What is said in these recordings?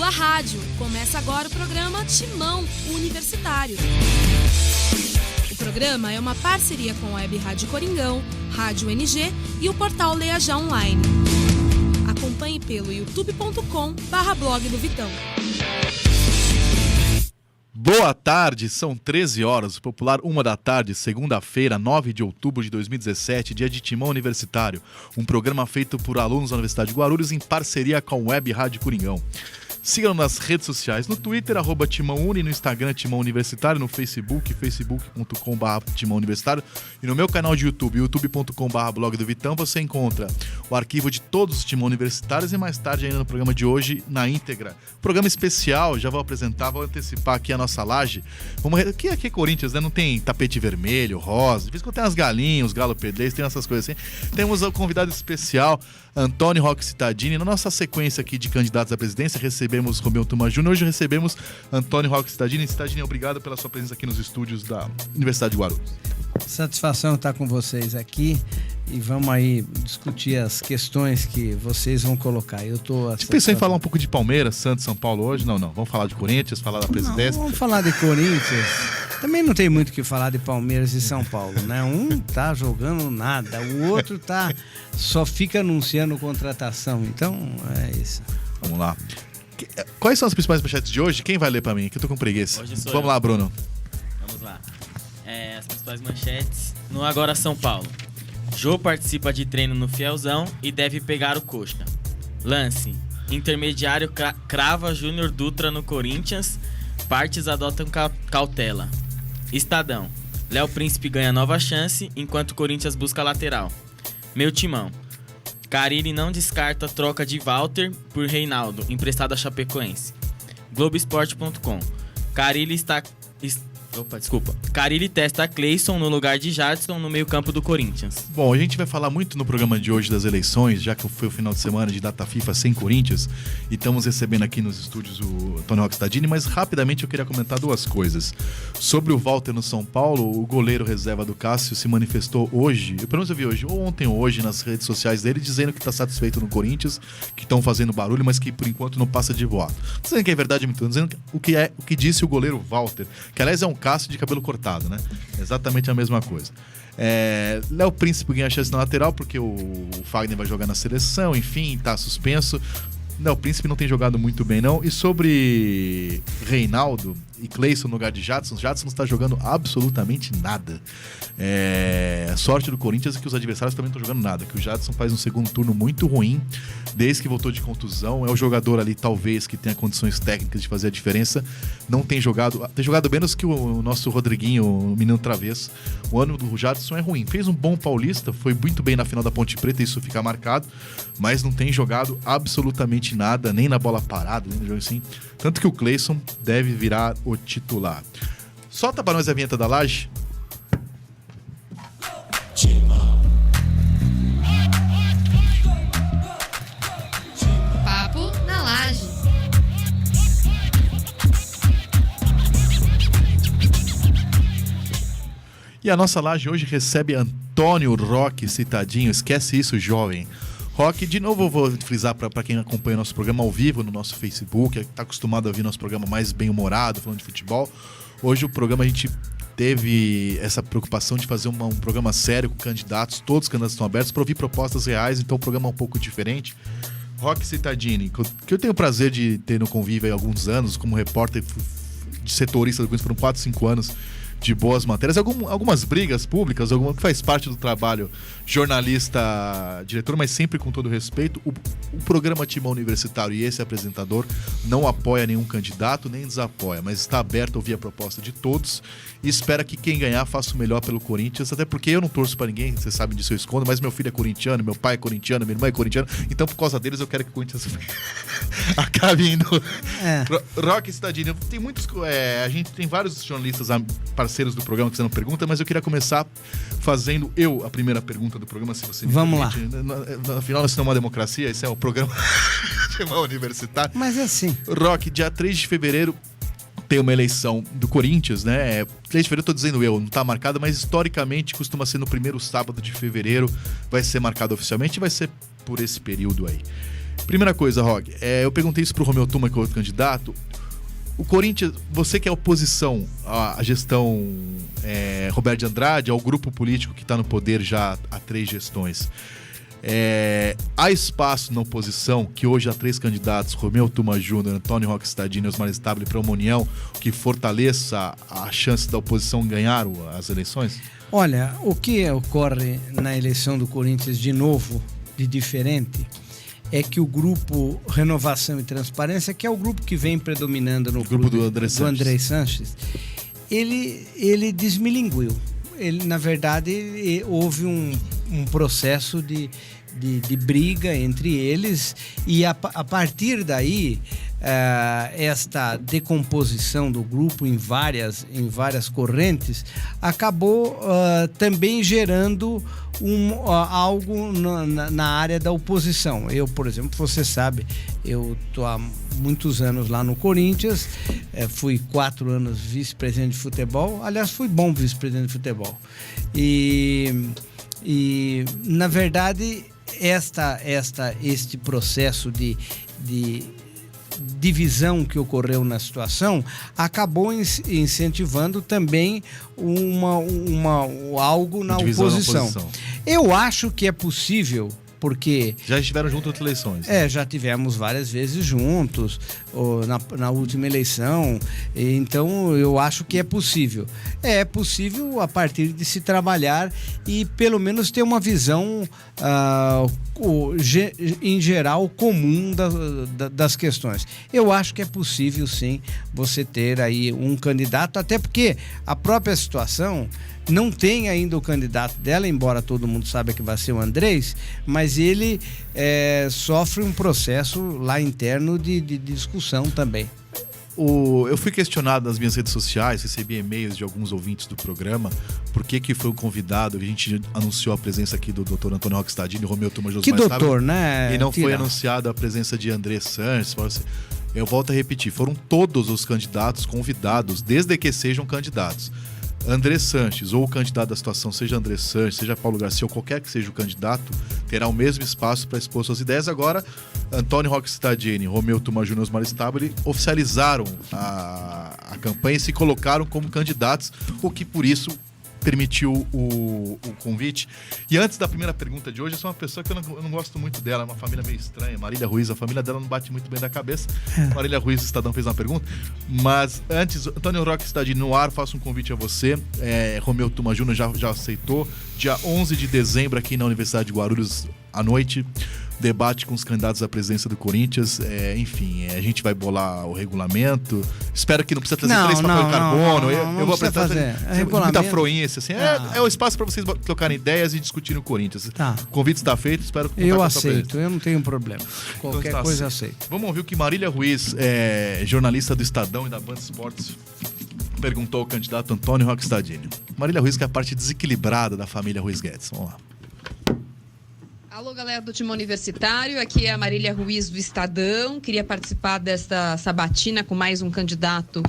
sua rádio. Começa agora o programa Timão Universitário. O programa é uma parceria com a Web Rádio Coringão, Rádio NG e o portal Leia Já Online. Acompanhe pelo youtube.com/blog do Vitão. Boa tarde, são 13 horas, o popular 1 da tarde, segunda-feira, 9 de outubro de 2017, dia de Timão Universitário, um programa feito por alunos da Universidade de Guarulhos em parceria com a Web Rádio Coringão. Sigam nas redes sociais, no Twitter, @TimãoUni, no Instagram, Timão Universitário, no Facebook, facebook.com/Timão Universitário e no meu canal de YouTube, youtube.com/blog do Vitão, você encontra o arquivo de todos os Timão Universitários e mais tarde ainda no programa de hoje, na íntegra. Programa especial, já vou apresentar, vou antecipar aqui a nossa laje. Aqui é Corinthians, né? Não tem tapete vermelho, rosa, de vez em quando tem as galinhas, os galo pedês, tem essas coisas assim. Temos um convidado especial, Antônio Roque Cittadini. Na nossa sequência aqui de candidatos à presidência, recebemos Romeu Tuma Júnior. Hoje recebemos Antônio Roque Cittadini. Cittadini, obrigado pela sua presença aqui nos estúdios da Universidade de Guarulhos. Satisfação estar com vocês aqui e vamos aí discutir as questões que vocês vão colocar. Você pensou em falar um pouco de Palmeiras, Santos, São Paulo hoje? Não. Vamos falar de Corinthians, falar da presidência? Não, vamos falar de Corinthians. Também não tem muito o que falar de Palmeiras e São Paulo, né? Um tá jogando nada, o outro só fica anunciando contratação. Então, é isso. Vamos lá. Quais são as principais manchetes de hoje? Quem vai ler pra mim? Que eu tô com preguiça. Vamos lá, Bruno. Vamos lá. As principais manchetes no Agora São Paulo. Jô participa de treino no Fielzão e deve pegar o Coxa. Lance. Intermediário crava Júnior Dutra no Corinthians. Partes adotam cautela. Estadão. Léo Príncipe ganha nova chance, enquanto o Corinthians busca lateral. Meu Timão. Carille não descarta troca de Walter por Reinaldo, emprestado a Chapecoense. Globoesporte.com. Carille testa Cleison no lugar de Jadson no meio-campo do Corinthians. Bom, a gente vai falar muito no programa de hoje das eleições, já que foi o final de semana de data FIFA sem Corinthians, e estamos recebendo aqui nos estúdios o Antônio Roque Cittadini, mas rapidamente eu queria comentar duas coisas. Sobre o Walter no São Paulo, o goleiro reserva do Cássio se manifestou hoje, pelo menos eu vi hoje, ou ontem ou hoje, nas redes sociais dele, dizendo que está satisfeito no Corinthians, que estão fazendo barulho, mas que por enquanto não passa de boato. Não dizendo que é verdade, estou dizendo o que disse o goleiro Walter, que aliás é um Cássio de cabelo cortado, né? Exatamente a mesma coisa. Léo Príncipe ganha a chance na lateral porque o Fagner vai jogar na seleção, enfim, tá suspenso. Léo Príncipe não tem jogado muito bem, não. E sobre Reinaldo e Cleison no lugar de Jadson não está jogando absolutamente nada. A sorte do Corinthians é que os adversários também não estão jogando nada, que o Jadson faz um segundo turno muito ruim, desde que voltou de contusão. É o jogador ali, talvez, que tenha condições técnicas de fazer a diferença. Não tem jogado menos que o nosso Rodriguinho, o menino travesso. O ano do Jadson é ruim. Fez um bom paulista, foi muito bem na final da Ponte Preta, isso fica marcado, mas não tem jogado absolutamente nada, nem na bola parada, nem no jogo assim. Tanto que o Cleison deve virar o titular. Solta pra nós a vinheta da laje. Papo na laje. E a nossa laje hoje recebe Antônio Roque Cittadini. Esquece isso, jovem. Roque, de novo eu vou frisar para quem acompanha nosso programa ao vivo no nosso Facebook, que está acostumado a ouvir nosso programa mais bem-humorado, falando de futebol. Hoje o programa a gente teve essa preocupação de fazer um programa sério com candidatos, todos os candidatos estão abertos para ouvir propostas reais, então o programa é um pouco diferente. Roque Cittadini, que eu tenho o prazer de ter no convívio há alguns anos, como repórter de setorista do Corinthians, foram 4, 5 anos de boas matérias, algumas brigas públicas, que faz parte do trabalho jornalista-diretor, mas sempre com todo respeito. O programa Timão Universitário e esse apresentador não apoia nenhum candidato, nem desapoia, mas está aberto a ouvir a proposta de todos e espera que quem ganhar faça o melhor pelo Corinthians, até porque eu não torço para ninguém, vocês sabem disso, eu escondo, mas meu filho é corintiano, meu pai é corintiano, minha irmã é corintiana, então por causa deles eu quero que o Corinthians acabe indo. Roque Cittadini, tem muitos, a gente tem vários jornalistas parceiros do programa que você não pergunta, mas eu queria começar fazendo a primeira pergunta do programa, se você me Vamos permite. Lá. Afinal, isso não é uma democracia, esse é o programa universitário. Mas é assim. Roque, dia 3 de fevereiro tem uma eleição do Corinthians, né? 3 de fevereiro, tô dizendo não tá marcada, mas historicamente costuma ser no primeiro sábado de fevereiro, vai ser marcado oficialmente e vai ser por esse período aí. Primeira coisa, Rog, eu perguntei isso pro Romeu Tuma, que é outro candidato. O Corinthians, você que é oposição à gestão Roberto de Andrade, ao grupo político que está no poder já há 3 gestões, há espaço na oposição, que hoje há 3 candidatos, Romeu Tuma Júnior, Antônio Roque Stadini e Osmar Stabile, para uma união que fortaleça a chance da oposição ganhar as eleições? Olha, o que ocorre na eleição do Corinthians de novo, de diferente, é que o grupo Renovação e Transparência, que é o grupo que vem predominando no grupo do André Sanches, ele desmilinguiu. Ele, na verdade, houve um processo de briga entre eles e a partir daí esta decomposição do grupo em várias correntes acabou também gerando algo na área da oposição. Eu, por exemplo, você sabe, eu estou há muitos anos lá no Corinthians, fui 4 anos vice-presidente de futebol, aliás, fui bom vice-presidente de futebol. E na verdade, este processo de divisão que ocorreu na situação acabou incentivando também algo na oposição. Eu acho que é possível, porque... Já estiveram juntos em outras eleições. Já tivemos várias vezes juntos, na última eleição, então eu acho que é possível. É possível a partir de se trabalhar e pelo menos ter uma visão em geral comum das questões. Eu acho que é possível sim você ter aí um candidato, até porque a própria situação não tem ainda o candidato dela, embora todo mundo saiba que vai ser o Andrés, mas ele sofre um processo lá interno de discussão também. Eu fui questionado nas minhas redes sociais, recebi e-mails de alguns ouvintes do programa, por que foi um convidado, a gente anunciou a presença aqui do Dr. Antônio Roque Stadini, Romeu Tuma José. Que doutor, né? E não foi anunciada a presença de André Sanches. Eu volto a repetir, foram todos os candidatos convidados, desde que sejam candidatos. André Sanches, ou o candidato da situação, seja André Sanches, seja Paulo Garcia, ou qualquer que seja o candidato, terá o mesmo espaço para expor suas ideias. Agora, Antônio Roque Stadini, Romeu Tuma Júnior e Osmar Stabile oficializaram a campanha e se colocaram como candidatos, o que por isso permitiu o convite. E antes da primeira pergunta de hoje, eu sou uma pessoa que eu não gosto muito dela, é uma família meio estranha, Marília Ruiz, a família dela não bate muito bem da cabeça. Marília Ruiz, o Estadão, fez uma pergunta, mas antes, Antônio Roque Stadini, no ar, faço um convite a você. Romeu Tuma Júnior já aceitou, dia 11 de dezembro aqui na Universidade de Guarulhos, à noite, debate com os candidatos à presidência do Corinthians. Enfim, a gente vai bolar o regulamento. Espero que não precisa trazer 3 papel de carbono. Eu vou apresentar muita froinha, assim. É o espaço para vocês trocarem ideias e discutirem o Corinthians. Tá. O convite está feito, espero que eu aceito, eu não tenho problema. Qualquer então, coisa aceito. Vamos ouvir o que Marília Ruiz, jornalista do Estadão e da Band Esportes, perguntou ao candidato Antônio Roque Stadini. Marília Ruiz, que é a parte desequilibrada da família Ruiz Guedes. Vamos lá. Alô, galera do Timão Universitário, aqui é a Marília Ruiz do Estadão. Queria participar desta sabatina com mais um candidato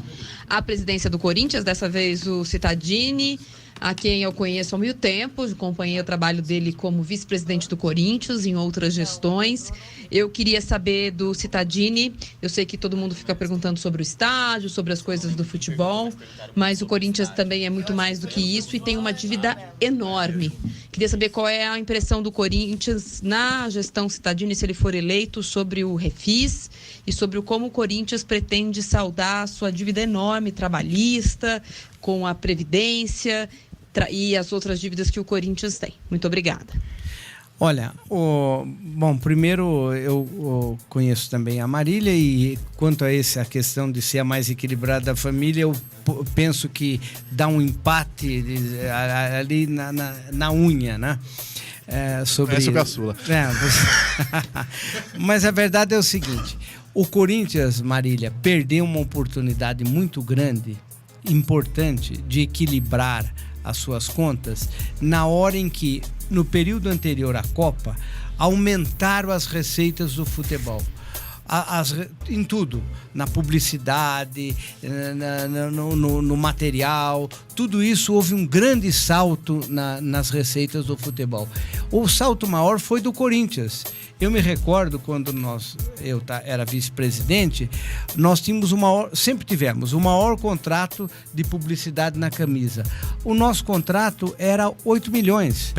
à presidência do Corinthians, dessa vez o Cittadini, a quem eu conheço há muito tempo, acompanhei o trabalho dele como vice-presidente do Corinthians em outras gestões. Eu queria saber do Cittadini, eu sei que todo mundo fica perguntando sobre o estádio, sobre as coisas do futebol, mas o Corinthians também é muito mais do que isso e tem uma dívida enorme. Queria saber qual é a impressão do Corinthians na gestão Cittadini, se ele for eleito, sobre o refis e sobre como o Corinthians pretende saldar a sua dívida enorme trabalhista, com a Previdência e as outras dívidas que o Corinthians tem. Muito obrigada. Olha, bom, primeiro eu conheço também a Marília e quanto a a questão de ser a mais equilibrada da família, eu penso que dá um empate ali na unha, né? Sobre o caçula. Mas a verdade é o seguinte, o Corinthians, Marília, perdeu uma oportunidade muito grande, importante, de equilibrar as suas contas na hora em que, no período anterior à Copa, aumentaram as receitas do futebol. Em tudo, na publicidade, no material, tudo isso houve um grande salto nas receitas do futebol. O salto maior foi do Corinthians. Eu me recordo quando eu era vice-presidente, nós tínhamos sempre tivemos o maior contrato de publicidade na camisa. O nosso contrato era 8 milhões.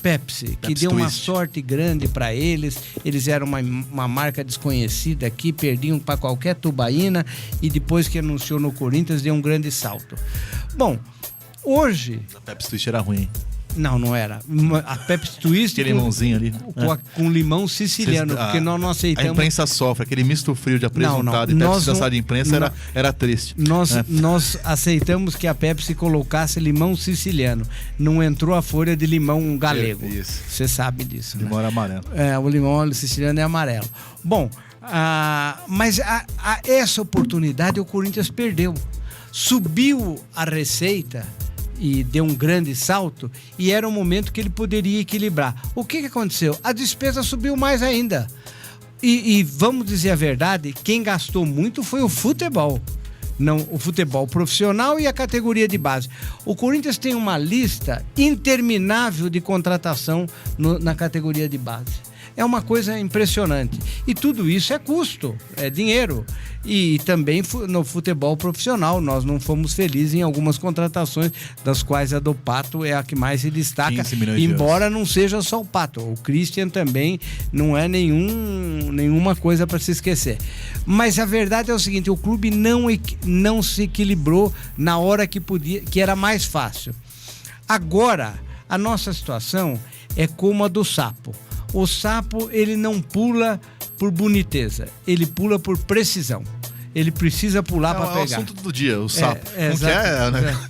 Pepsi, que deu uma sorte grande para eles. Eles eram uma marca desconhecida aqui, perdiam para qualquer tubaína e depois que anunciou no Corinthians deu um grande salto. Bom, hoje... A Pepsi Twist era ruim, hein? Não era. A Pepsi Twist aquele limãozinho ali. Com limão siciliano, porque nós não aceitamos... A imprensa sofre, aquele misto frio de apresentado e Pepsi da de imprensa era triste. Nós aceitamos que a Pepsi colocasse limão siciliano. Não entrou a folha de limão galego. Você sabe disso, limão era amarelo. O limão siciliano é amarelo. Bom, mas essa oportunidade o Corinthians perdeu. Subiu a receita e deu um grande salto, e era um momento que ele poderia equilibrar. O que aconteceu? A despesa subiu mais ainda. E vamos dizer a verdade, quem gastou muito foi o futebol. Não, o futebol profissional e a categoria de base. O Corinthians tem uma lista interminável de contratação na categoria de base. É uma coisa impressionante. E tudo isso é custo, é dinheiro. E também no futebol profissional, nós não fomos felizes em algumas contratações, das quais a do Pato é a que mais se destaca, embora não seja só o Pato. O Christian também não é nenhuma coisa para se esquecer. Mas a verdade é o seguinte, o clube não se equilibrou na hora que era mais fácil. Agora, a nossa situação é como a do sapo. O sapo, ele não pula por boniteza, ele pula por precisão. Ele precisa pular para pegar. É o assunto do dia, o sapo. Como que é, né?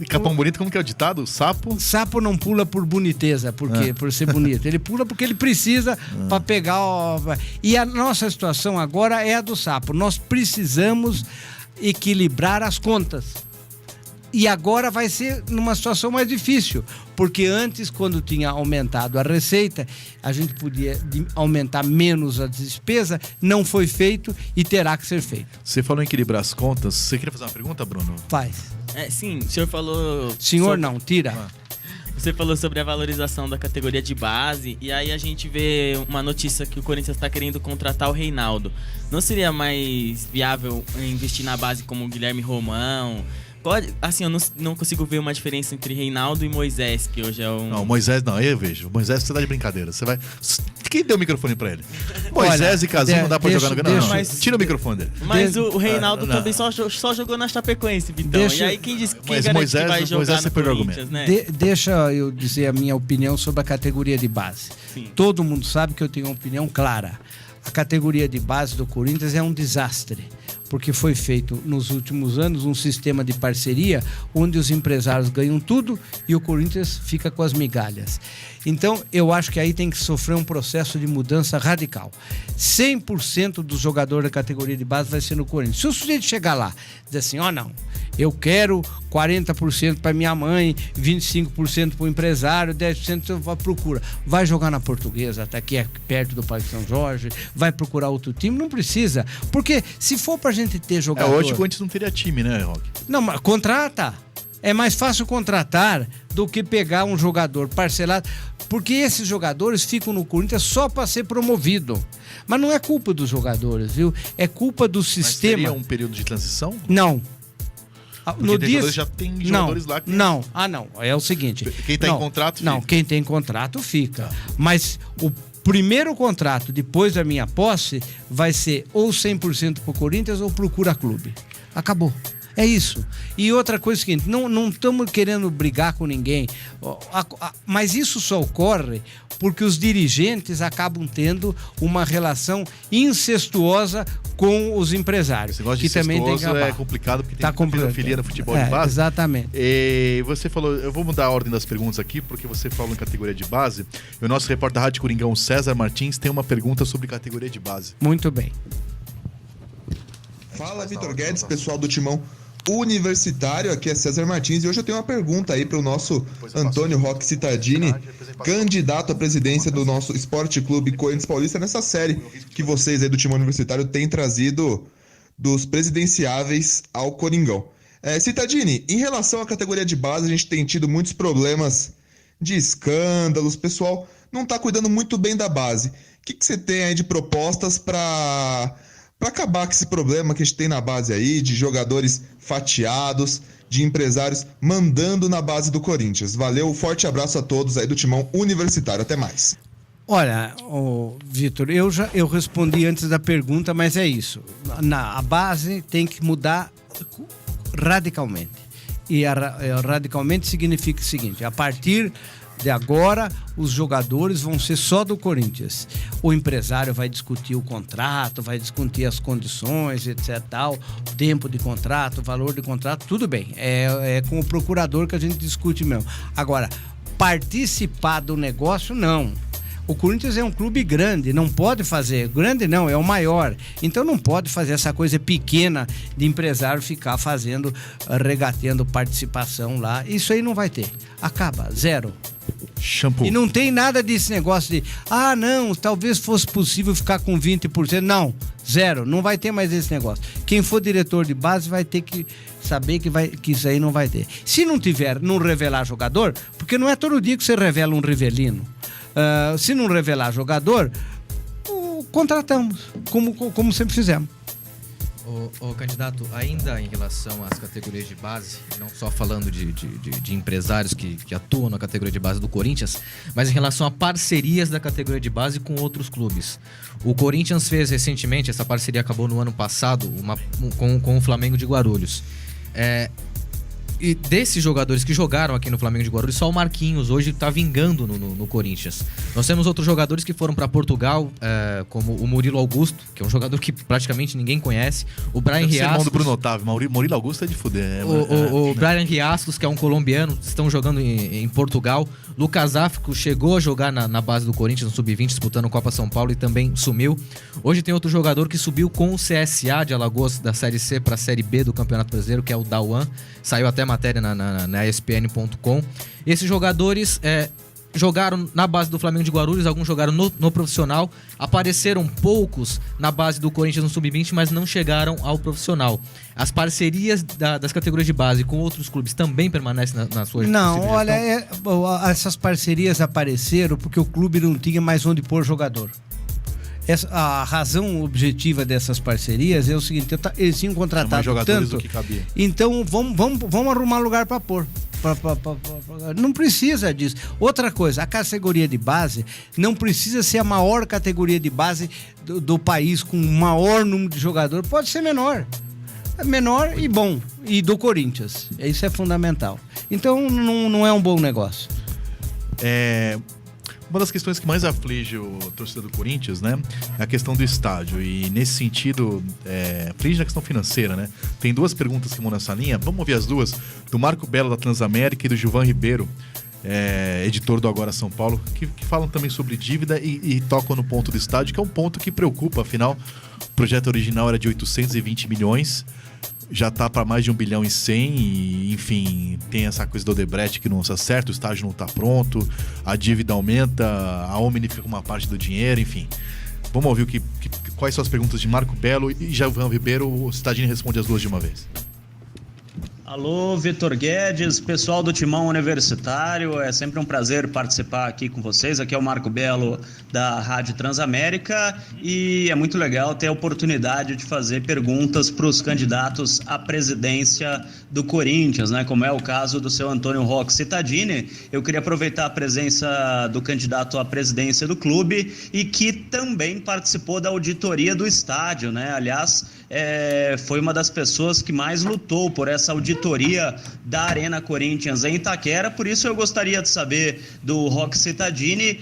Capão Bonito, como que é o ditado? Sapo não pula por boniteza, por ser bonito. Ele pula porque ele precisa para pegar. E a nossa situação agora é a do sapo. Nós precisamos equilibrar as contas. E agora vai ser numa situação mais difícil, porque antes, quando tinha aumentado a receita, a gente podia aumentar menos a despesa, não foi feito e terá que ser feito. Você falou em equilibrar as contas, você queria fazer uma pergunta, Bruno? Faz. Sim, o senhor falou... Não, tira. Você falou sobre a valorização da categoria de base, e aí a gente vê uma notícia que o Corinthians está querendo contratar o Reinaldo. Não seria mais viável investir na base como o Guilherme Romão? Assim, eu não consigo ver uma diferença entre Reinaldo e Moisés, que hoje é um... Não, Moisés não, eu vejo. Moisés, você tá de brincadeira. Você vai... Quem deu o microfone pra ele? Moisés e Casim não dá pra jogar no Granada. Não, mas tira o microfone dele. Mas o Reinaldo também só jogou na Chapecoense, Vitão. E aí quem disse que vai jogar no Corinthians, né? Deixa eu dizer a minha opinião sobre a categoria de base. Sim. Todo mundo sabe que eu tenho uma opinião clara. A categoria de base do Corinthians é um desastre, porque foi feito nos últimos anos um sistema de parceria onde os empresários ganham tudo e o Corinthians fica com as migalhas. Então, eu acho que aí tem que sofrer um processo de mudança radical. 100% dos jogadores da categoria de base vai ser no Corinthians. Se o sujeito chegar lá e dizer assim, não, eu quero 40% para minha mãe, 25% para o empresário, 10% eu procura. Vai jogar na Portuguesa, até aqui perto do Parque São Jorge, vai procurar outro time, não precisa. Porque se for pra gente ter jogador... Hoje o Corinthians não teria time, né, Roque? Não, mas contrata. É mais fácil contratar do que pegar um jogador parcelado, porque esses jogadores ficam no Corinthians só para ser promovido. Mas não é culpa dos jogadores, viu? É culpa do sistema. Mas seria um período de transição? Não. Porque já tem jogadores lá que... Não, é o seguinte... Quem tá em contrato fica. Não, quem tem contrato fica. Mas o primeiro contrato, depois da minha posse, vai ser ou 100% pro Corinthians ou procura clube. Acabou. É isso. E outra coisa é o seguinte, não estamos querendo brigar com ninguém, mas isso só ocorre porque os dirigentes acabam tendo uma relação incestuosa com os empresários. Esse negócio de incestuoso é complicado porque tem pedofilia no futebol de base. Exatamente. E você falou, eu vou mudar a ordem das perguntas aqui, porque você falou em categoria de base, e o nosso repórter da Rádio Coringão, César Martins, tem uma pergunta sobre categoria de base. Muito bem. Fala, Vitor Guedes, pessoal do Timão Universitário, aqui é César Martins e hoje eu tenho uma pergunta aí para o nosso Antônio Roque Cittadini, candidato à presidência do nosso Esporte Clube Corinthians Paulista, nessa série que vocês aí do Timão Universitário têm trazido dos presidenciáveis ao Coringão. Cittadini, em relação à categoria de base, a gente tem tido muitos problemas de escândalos, o pessoal não está cuidando muito bem da base. que você tem aí de propostas para acabar com esse problema que a gente tem na base aí, de jogadores fatiados, de empresários mandando na base do Corinthians? Valeu, forte abraço a todos aí do Timão Universitário. Até mais. Olha, Vitor, eu respondi antes da pergunta, mas é isso. A base tem que mudar radicalmente. E radicalmente significa o seguinte: a partir de agora, os jogadores vão ser só do Corinthians. O empresário vai discutir o contrato, vai discutir as condições, etc. Tal, tempo de contrato, valor de contrato, tudo bem. É com o procurador que a gente discute mesmo. Agora, participar do negócio, não. O Corinthians é um clube grande, não pode fazer. Grande não, é o maior. Então não pode fazer essa coisa pequena de empresário ficar fazendo, regateando participação lá. Isso aí não vai ter. Acaba, zero. Shampoo. E não tem nada desse negócio de, não, talvez fosse possível ficar com 20%. Não, zero. Não vai ter mais esse negócio. Quem for diretor de base vai ter que saber que isso aí não vai ter. Se não tiver, não revelar jogador, porque não é todo dia que você revela um Rivelino. Se não revelar jogador, contratamos, como sempre fizemos. O candidato, ainda em relação às categorias de base, não só falando de empresários que atuam na categoria de base do Corinthians, mas em relação a parcerias da categoria de base com outros clubes. O Corinthians fez recentemente, essa parceria acabou no ano passado, com o Flamengo de Guarulhos. E desses jogadores que jogaram aqui no Flamengo de Guarulhos, só o Marquinhos hoje está vingando no Corinthians. Nós temos outros jogadores que foram para Portugal, como o Murilo Augusto, que é um jogador que praticamente ninguém conhece. O Brian Riascos, do Bruno Otávio. Murilo Augusto é de fuder. O Brian Riascos, que é um colombiano, estão jogando em Portugal. Lucas Áfrico chegou a jogar na base do Corinthians, no Sub-20, disputando Copa São Paulo, e também sumiu. Hoje tem outro jogador que subiu com o CSA de Alagoas, da Série C para a Série B do Campeonato Brasileiro, que é o Dauan. Saiu até matéria na ESPN.com. Esses jogadores jogaram na base do Flamengo de Guarulhos, alguns jogaram no profissional, apareceram poucos na base do Corinthians no Sub-20, mas não chegaram ao profissional. As parcerias das categorias de base com outros clubes também permanecem na sua gestão? Não, olha, essas parcerias apareceram porque o clube não tinha mais onde pôr jogador. A razão objetiva dessas parcerias é o seguinte: eles tinham contratado tanto, do que cabia. Então vamos arrumar lugar para pôr. Não precisa disso. Outra coisa, a categoria de base não precisa ser a maior categoria de base do país, com o maior número de jogadores. Pode ser menor e bom, e do Corinthians. Isso é fundamental. Então não é um bom negócio. Uma das questões que mais aflige o torcedor do Corinthians, né, é a questão do estádio. E nesse sentido, aflige na questão financeira, né? Tem duas perguntas que vão nessa linha. Vamos ouvir as duas, do Marco Belo da Transamérica e do Gilvan Ribeiro, editor do Agora São Paulo, que falam também sobre dívida e tocam no ponto do estádio, que é um ponto que preocupa. Afinal, o projeto original era de 820 milhões, já está para mais de 1 bilhão e 100, e, enfim, tem essa coisa do Odebrecht que não se acerta, o estádio não está pronto, a dívida aumenta, a Omni fica com uma parte do dinheiro, enfim. Vamos ouvir quais são as perguntas de Marco Belo e Gilvan Ribeiro. O Cittadini responde as duas de uma vez. Alô, Vitor Guedes, pessoal do Timão Universitário, é sempre um prazer participar aqui com vocês. Aqui é o Marco Belo da Rádio Transamérica e é muito legal ter a oportunidade de fazer perguntas para os candidatos à presidência do Corinthians, né? Como é o caso do seu Antônio Roque Cittadini. Eu queria aproveitar a presença do candidato à presidência do clube e que também participou da auditoria do estádio, né? Aliás, foi uma das pessoas que mais lutou por essa auditoria da Arena Corinthians em Itaquera. Por isso eu gostaria de saber do Roque Cittadini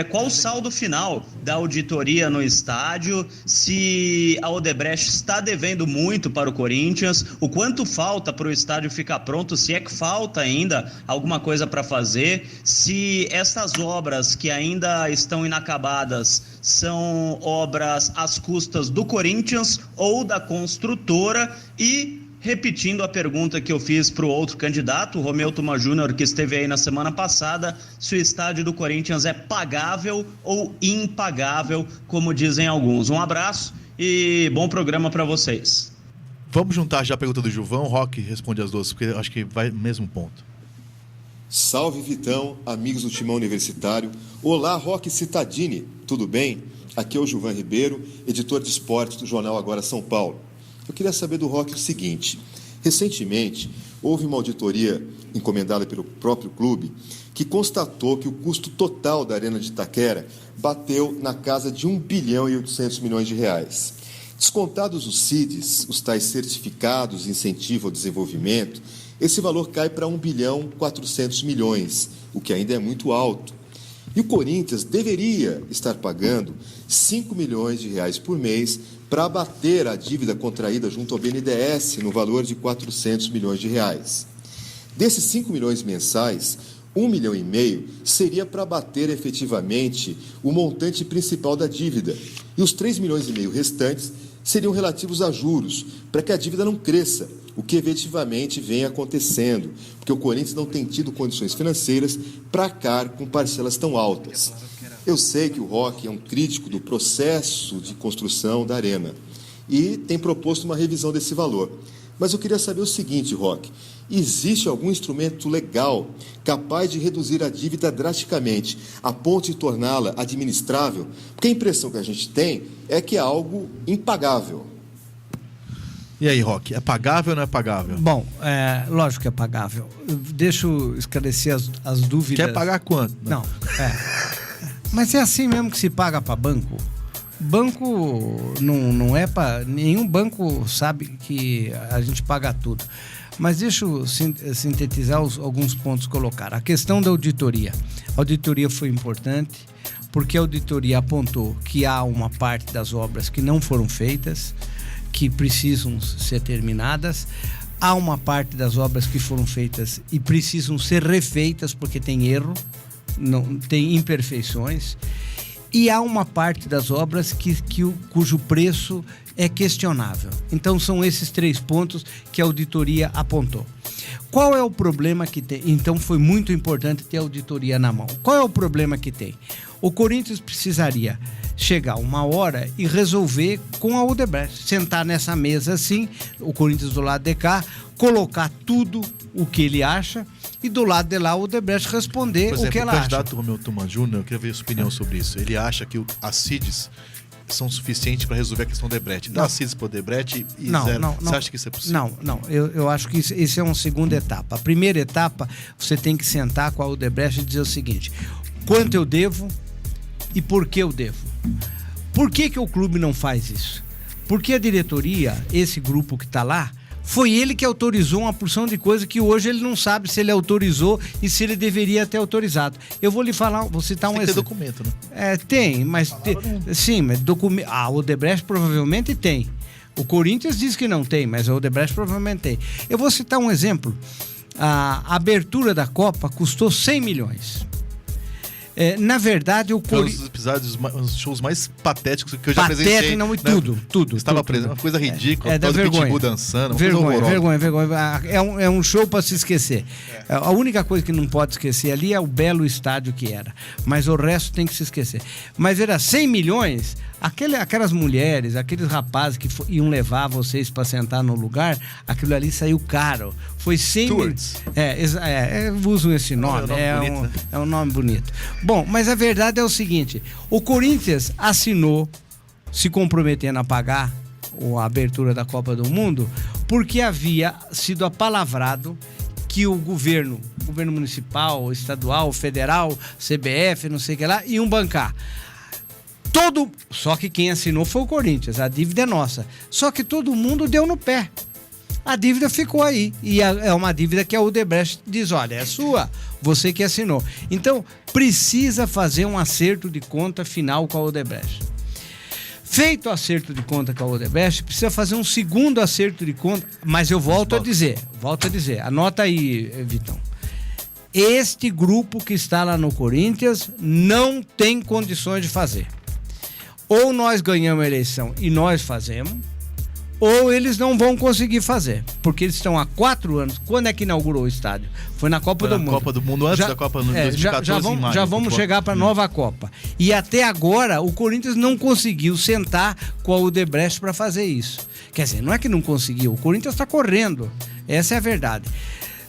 qual o saldo final da auditoria no estádio, se a Odebrecht está devendo muito para o Corinthians, o quanto falta para o estádio ficar pronto, se é que falta ainda alguma coisa para fazer, se essas obras que ainda estão inacabadas são obras às custas do Corinthians ou da construtora. E repetindo a pergunta que eu fiz para o outro candidato, o Romeu Tuma Júnior, que esteve aí na semana passada, se o estádio do Corinthians é pagável ou impagável, como dizem alguns. Um abraço e bom programa para vocês. Vamos juntar já a pergunta do Gilvan. O Roque responde as duas, porque eu acho que vai no mesmo ponto. Salve Vitão, amigos do Timão Universitário. Olá, Roque Cittadini, tudo bem? Aqui é o Gilvan Ribeiro, editor de esportes do jornal Agora São Paulo. Eu queria saber do Roque o seguinte: recentemente houve uma auditoria encomendada pelo próprio clube que constatou que o custo total da Arena de Itaquera bateu na casa de 1 bilhão e 800 milhões de reais. Descontados os CIDs, os tais certificados de incentivo ao desenvolvimento, esse valor cai para 1 bilhão e 400 milhões, o que ainda é muito alto. E o Corinthians deveria estar pagando 5 milhões de reais por mês para abater a dívida contraída junto ao BNDES no valor de 400 milhões de reais. Desses 5 milhões mensais, 1,5 milhão seria para abater efetivamente o montante principal da dívida. E os 3,5 milhões restantes seriam relativos a juros, para que a dívida não cresça, o que efetivamente vem acontecendo, porque o Corinthians não tem tido condições financeiras para arcar com parcelas tão altas. Eu sei que o Roque é um crítico do processo de construção da Arena e tem proposto uma revisão desse valor. Mas eu queria saber o seguinte, Roque: existe algum instrumento legal capaz de reduzir a dívida drasticamente, a ponto de torná-la administrável? Porque a impressão que a gente tem é que é algo impagável. E aí, Roque, é pagável ou não é pagável? Bom, lógico que é pagável. Deixa eu esclarecer as dúvidas. Quer pagar quanto? Não, mas é assim mesmo que se paga para banco. Banco não é para... Nenhum banco sabe que a gente paga tudo. Mas deixa eu sintetizar alguns pontos colocar. A questão da auditoria. A auditoria foi importante porque a auditoria apontou que há uma parte das obras que não foram feitas, que precisam ser terminadas. Há uma parte das obras que foram feitas e precisam ser refeitas porque tem erro, não, tem imperfeições. E há uma parte das obras cujo preço é questionável. Então são esses 3 pontos que a auditoria apontou. Qual é o problema que tem? Então foi muito importante ter a auditoria na mão. Qual é o problema que tem? O Corinthians precisaria chegar uma hora e resolver com a Odebrecht. Sentar nessa mesa assim, o Corinthians do lado de cá, colocar tudo o que ele acha e do lado de lá o Odebrecht responder. Por exemplo, o que ela acha. O candidato Romeu Tuma Júnior, eu queria ver a sua opinião sobre isso. Ele acha que as CIDs são suficientes para resolver a questão do Odebrecht. Dá as CIDs para o Odebrecht e zero. Não. Você acha que isso é possível? Não. Eu acho que isso é uma segunda etapa. A primeira etapa, você tem que sentar com a Odebrecht e dizer o seguinte: quanto eu devo e por que eu devo? Por que o clube não faz isso? Porque a diretoria, esse grupo que está lá, foi ele que autorizou uma porção de coisa que hoje ele não sabe se ele autorizou e se ele deveria ter autorizado. Eu vou lhe falar, vou citar um exemplo. Tem documento, né? Tem, mas... Sim, mas documento... A Odebrecht provavelmente tem. O Corinthians diz que não tem, mas a Odebrecht provavelmente tem. Eu vou citar um exemplo. A abertura da Copa custou 100 milhões. Na verdade, o Corinthians... Foi um dos episódios, os shows mais patéticos que eu já presenciei. Não, e tudo. Estava presente, uma coisa ridícula, da vergonha. Pitbull dançando, vergonha. É um show para se esquecer. A única coisa que não pode esquecer ali é o belo estádio que era. Mas o resto tem que se esquecer. Mas era 100 milhões... Aquelas mulheres, aqueles rapazes que iam levar vocês para sentar no lugar, aquilo ali saiu caro. Foi 100 milhões. Usam esse nome. É um nome bonito. Bom, mas a verdade é o seguinte: o Corinthians assinou, se comprometendo a pagar a abertura da Copa do Mundo, porque havia sido apalavrado que o governo municipal, estadual, federal, CBF, não sei o que lá, iam bancar. Só que quem assinou foi o Corinthians, a dívida é nossa. Só que todo mundo deu no pé. A dívida ficou aí. E é uma dívida que a Odebrecht diz: olha, é sua, você que assinou. Então, precisa fazer um acerto de conta final com a Odebrecht. Feito o acerto de conta com a Odebrecht, precisa fazer um segundo acerto de conta. Mas eu volto a dizer, anota aí, Vitão. Este grupo que está lá no Corinthians não tem condições de fazer. Ou nós ganhamos a eleição e nós fazemos, ou eles não vão conseguir fazer, porque eles estão há 4 anos. Quando é que inaugurou o estádio? Foi na Copa do Mundo. Copa do Mundo, antes da Copa do 2014, já vamos chegar para a nova Copa. E até agora o Corinthians não conseguiu sentar com a Odebrecht para fazer isso. Quer dizer, não é que não conseguiu, o Corinthians está correndo. Essa é a verdade.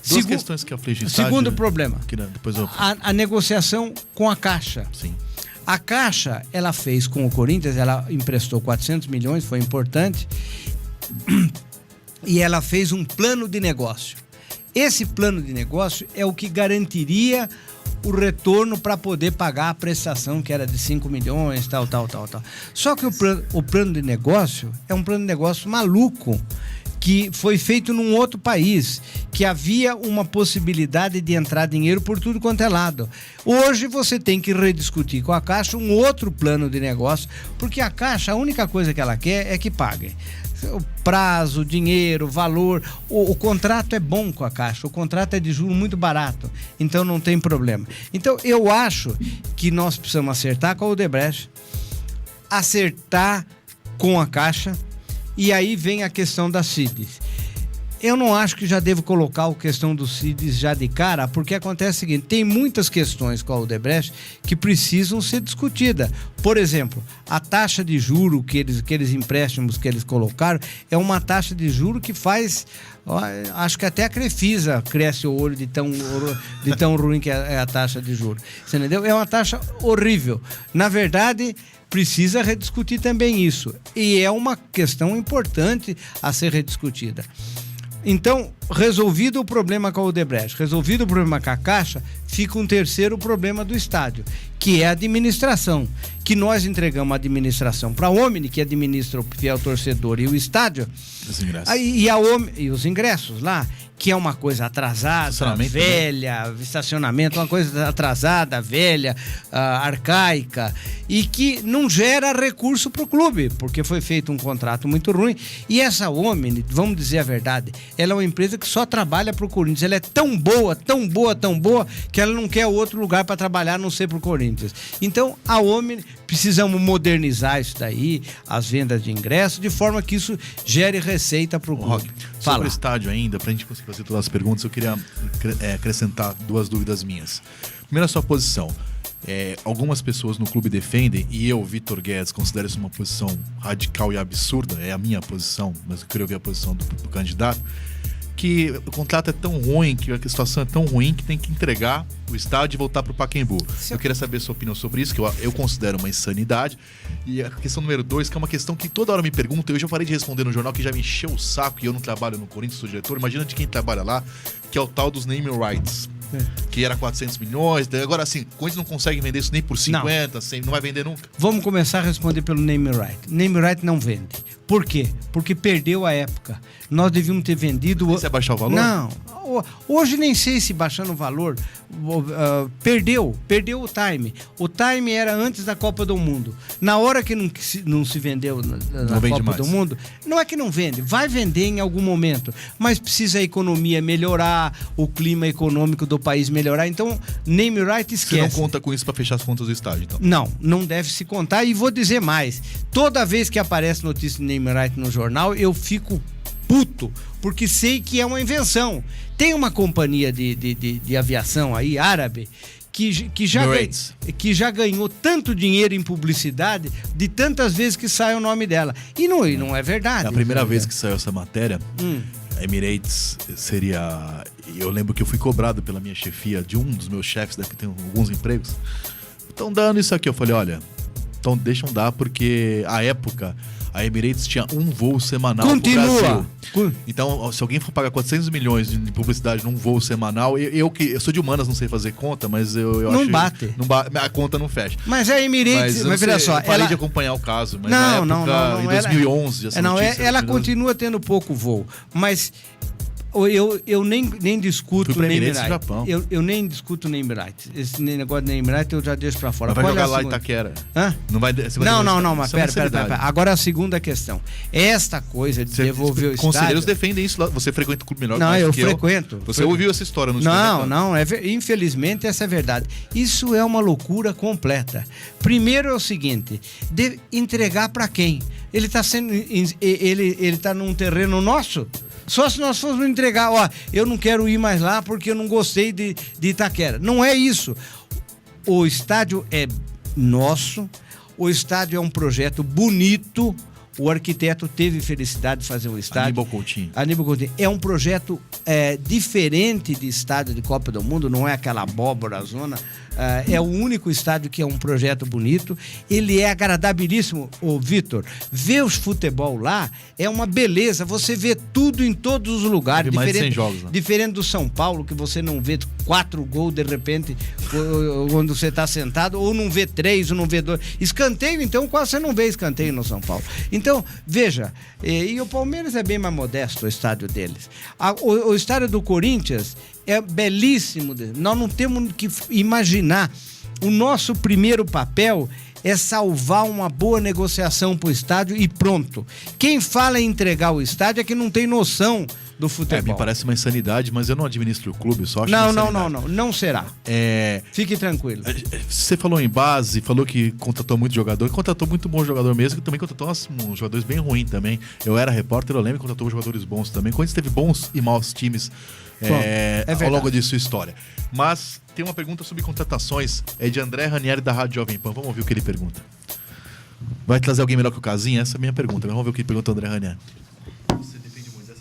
Duas questões que afligem o estádio. Segundo problema, Depois eu... a negociação com a Caixa. Sim. A Caixa, ela fez com o Corinthians, ela emprestou 400 milhões, foi importante, e ela fez um plano de negócio. Esse plano de negócio é o que garantiria o retorno para poder pagar a prestação, que era de 5 milhões, tal. Só que o plano de negócio é um plano de negócio maluco, que foi feito num outro país, que havia uma possibilidade de entrar dinheiro por tudo quanto é lado. Hoje você tem que rediscutir com a Caixa um outro plano de negócio, porque a Caixa, a única coisa que ela quer é que pague. O prazo, dinheiro, valor, o contrato é bom com a Caixa, o contrato é de juros muito barato, então não tem problema. Então eu acho que nós precisamos acertar com a Odebrecht, acertar com a Caixa, e aí vem a questão das CIDs. Eu não acho que já devo colocar a questão dos CIDs já de cara, porque acontece o seguinte, tem muitas questões com a Odebrecht que precisam ser discutidas. Por exemplo, a taxa de juro aqueles empréstimos que eles colocaram, é uma taxa de juro que faz... Acho que até a Crefisa cresce o olho de tão ruim que é a taxa de juro. Você entendeu? É uma taxa horrível. Na verdade, precisa rediscutir também isso. E é uma questão importante a ser rediscutida. Então, resolvido o problema com a Odebrecht, resolvido o problema com a Caixa, fica um terceiro problema do estádio, que é a administração. Que nós entregamos a administração para a Omni, que administra o fiel torcedor e o estádio. Os ingressos. E os ingressos lá, que é uma coisa atrasada, velha, estacionamento, uma coisa atrasada, velha, arcaica, e que não gera recurso para o clube, porque foi feito um contrato muito ruim. E essa Omni, vamos dizer a verdade, ela é uma empresa que só trabalha para o Corinthians. Ela é tão boa, que ela não quer outro lugar para trabalhar, a não ser para o Corinthians. Então, a Omni, precisamos modernizar isso daí, as vendas de ingressos, de forma que isso gere receita para o clube. Sobre o estádio ainda, para a gente conseguir fazer todas as perguntas, eu queria acrescentar duas dúvidas minhas. Primeiro, a sua posição. Algumas pessoas no clube defendem, e eu, Vitor Guedes, considero isso uma posição radical e absurda, é a minha posição, mas eu queria ouvir a posição do candidato, que o contrato é tão ruim, que a situação é tão ruim que tem que entregar o estádio e voltar para o Pacaembu. Eu queria saber a sua opinião sobre isso, que eu considero uma insanidade. E a questão número 2, que é uma questão que toda hora me perguntam, eu já parei de responder no jornal, que já me encheu o saco, e eu não trabalho no Corinthians, sou diretor, imagina de quem trabalha lá, que é o tal dos naming rights. Que era 400 milhões, agora assim, o Corinthians não consegue vender isso nem por 50, não vai vender nunca. Vamos começar a responder pelo name right. Name right não vende. Por quê? Porque perdeu a época. Nós devíamos ter vendido... Você baixar o valor? Não. Hoje nem sei se baixando o valor, perdeu o time. O time era antes da Copa do Mundo. Na hora que não se vendeu na Copa do Mundo, não é que não vende, vai vender em algum momento, mas precisa a economia melhorar, o clima econômico do país melhorar. Então, name right esquece. Você não conta com isso para fechar as contas do estádio, então? Não deve se contar. E vou dizer mais, toda vez que aparece notícia de name right no jornal, eu fico puto, porque sei que é uma invenção. Tem uma companhia de aviação aí, árabe, que já ganhou tanto dinheiro em publicidade de tantas vezes que sai o nome dela. E não é verdade. É a primeira vez que saiu essa matéria, a Emirates seria... Eu lembro que eu fui cobrado pela minha chefia de um dos meus chefes, daqui tem alguns empregos. Estão dando isso aqui. Eu falei, olha, então deixam dar, porque à época... A Emirates tinha um voo semanal pro Brasil. Então, se alguém for pagar 400 milhões de publicidade num voo semanal, eu sou de humanas, não sei fazer conta, mas eu acho... Não bate. A conta não fecha. Mas a Emirates... Mas veja só... Eu parei de acompanhar o caso, mas na época, em 2011... Ela continua tendo pouco voo, mas... Eu nem discuto name right. Eu nem discuto name right. Esse negócio de name right eu já deixo pra fora. Mas vai jogar lá em Itaquera. Hã? Não, mas pera. Agora a segunda questão. Esta coisa de devolver o estádio... Conselheiros defendem isso lá. Você frequenta o clube melhor que eu frequento. Você ouviu essa história no Não. Infelizmente essa é verdade. Isso é uma loucura completa. Primeiro é o seguinte, entregar pra quem? Ele tá num terreno nosso? Só se nós formos entregar, eu não quero ir mais lá porque eu não gostei de Itaquera. Não é isso. O estádio é nosso, o estádio é um projeto bonito, O arquiteto teve felicidade de fazer um estádio. Aníbal Coutinho. É um projeto diferente de estádio de Copa do Mundo, não é aquela abóbora zona. É o único estádio que é um projeto bonito. Ele é agradabilíssimo, Vitor. Ver os futebol lá é uma beleza. Você vê tudo em todos os lugares. Mais de 100 jogos, né? Diferente do São Paulo, que você não vê 4 gols de repente quando você está sentado, ou não vê 3, ou não vê 2. Escanteio, então, quase você não vê escanteio no São Paulo. Então, veja, e o Palmeiras é bem mais modesto, o estádio deles. O estádio do Corinthians é belíssimo. Nós não temos que imaginar. O nosso primeiro papel é salvar uma boa negociação para o estádio e pronto. Quem fala em entregar o estádio é que não tem noção do futebol. Me parece uma insanidade, mas eu não administro o clube, só acho não será. Fique tranquilo. Você falou em base, falou que contratou muito jogador, contratou muito bom jogador mesmo, que também contratou uns jogadores bem ruins também. Eu era repórter, eu lembro que contratou jogadores bons também. Quando teve bons e maus times ao longo de sua história. Mas tem uma pergunta sobre contratações, é de André Ranieri da Rádio Jovem Pan. Vamos ouvir o que ele pergunta. Vai trazer alguém melhor que o Casinha? Essa é a minha pergunta. Vamos ver o que ele pergunta o André Ranieri.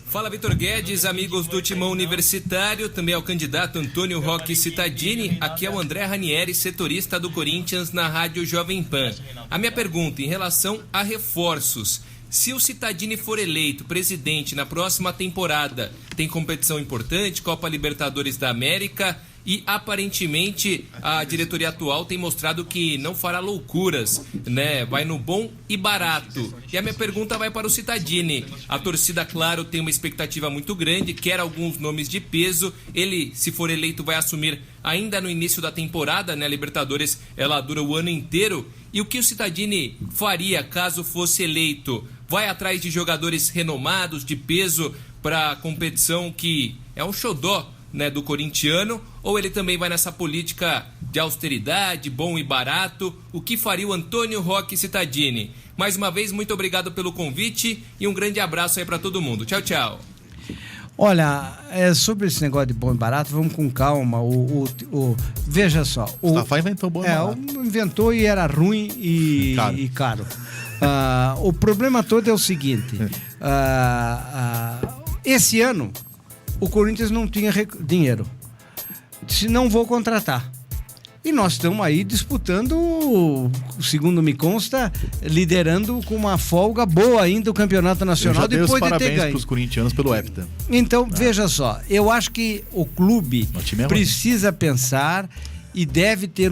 Fala, Vitor Guedes, amigos do Timão Universitário, também ao candidato Antônio Roque Cittadini. Aqui é o André Ranieri, setorista do Corinthians na Rádio Jovem Pan. A minha pergunta em relação a reforços. Se o Cittadini for eleito presidente na próxima temporada, tem competição importante, Copa Libertadores da América, e aparentemente a diretoria atual tem mostrado que não fará loucuras, né? Vai no bom e barato. E a minha pergunta vai para o Cittadini. A torcida, claro, tem uma expectativa muito grande, quer alguns nomes de peso. Ele, se for eleito, vai assumir ainda no início da temporada, né? A Libertadores, ela dura o ano inteiro. E o que o Cittadini faria caso fosse eleito? Vai atrás de jogadores renomados, de peso, para a competição que é um xodó, né, do corintiano, ou ele também vai nessa política de austeridade, bom e barato? O que faria o Antônio Roque Cittadini? Mais uma vez, muito obrigado pelo convite e um grande abraço aí para todo mundo. Tchau, tchau. Olha, sobre esse negócio de bom e barato, vamos com calma. Veja só. O Rafa inventou bom e barato. Inventou e era ruim e caro. O problema todo é o seguinte. Esse ano, o Corinthians não tinha dinheiro. Disse, não vou contratar. E nós estamos aí disputando, segundo me consta, liderando com uma folga boa ainda o campeonato nacional depois de ter ganho. Parabéns para os corintianos pelo hepta. Então, veja só, eu acho que o clube precisa pensar e deve ter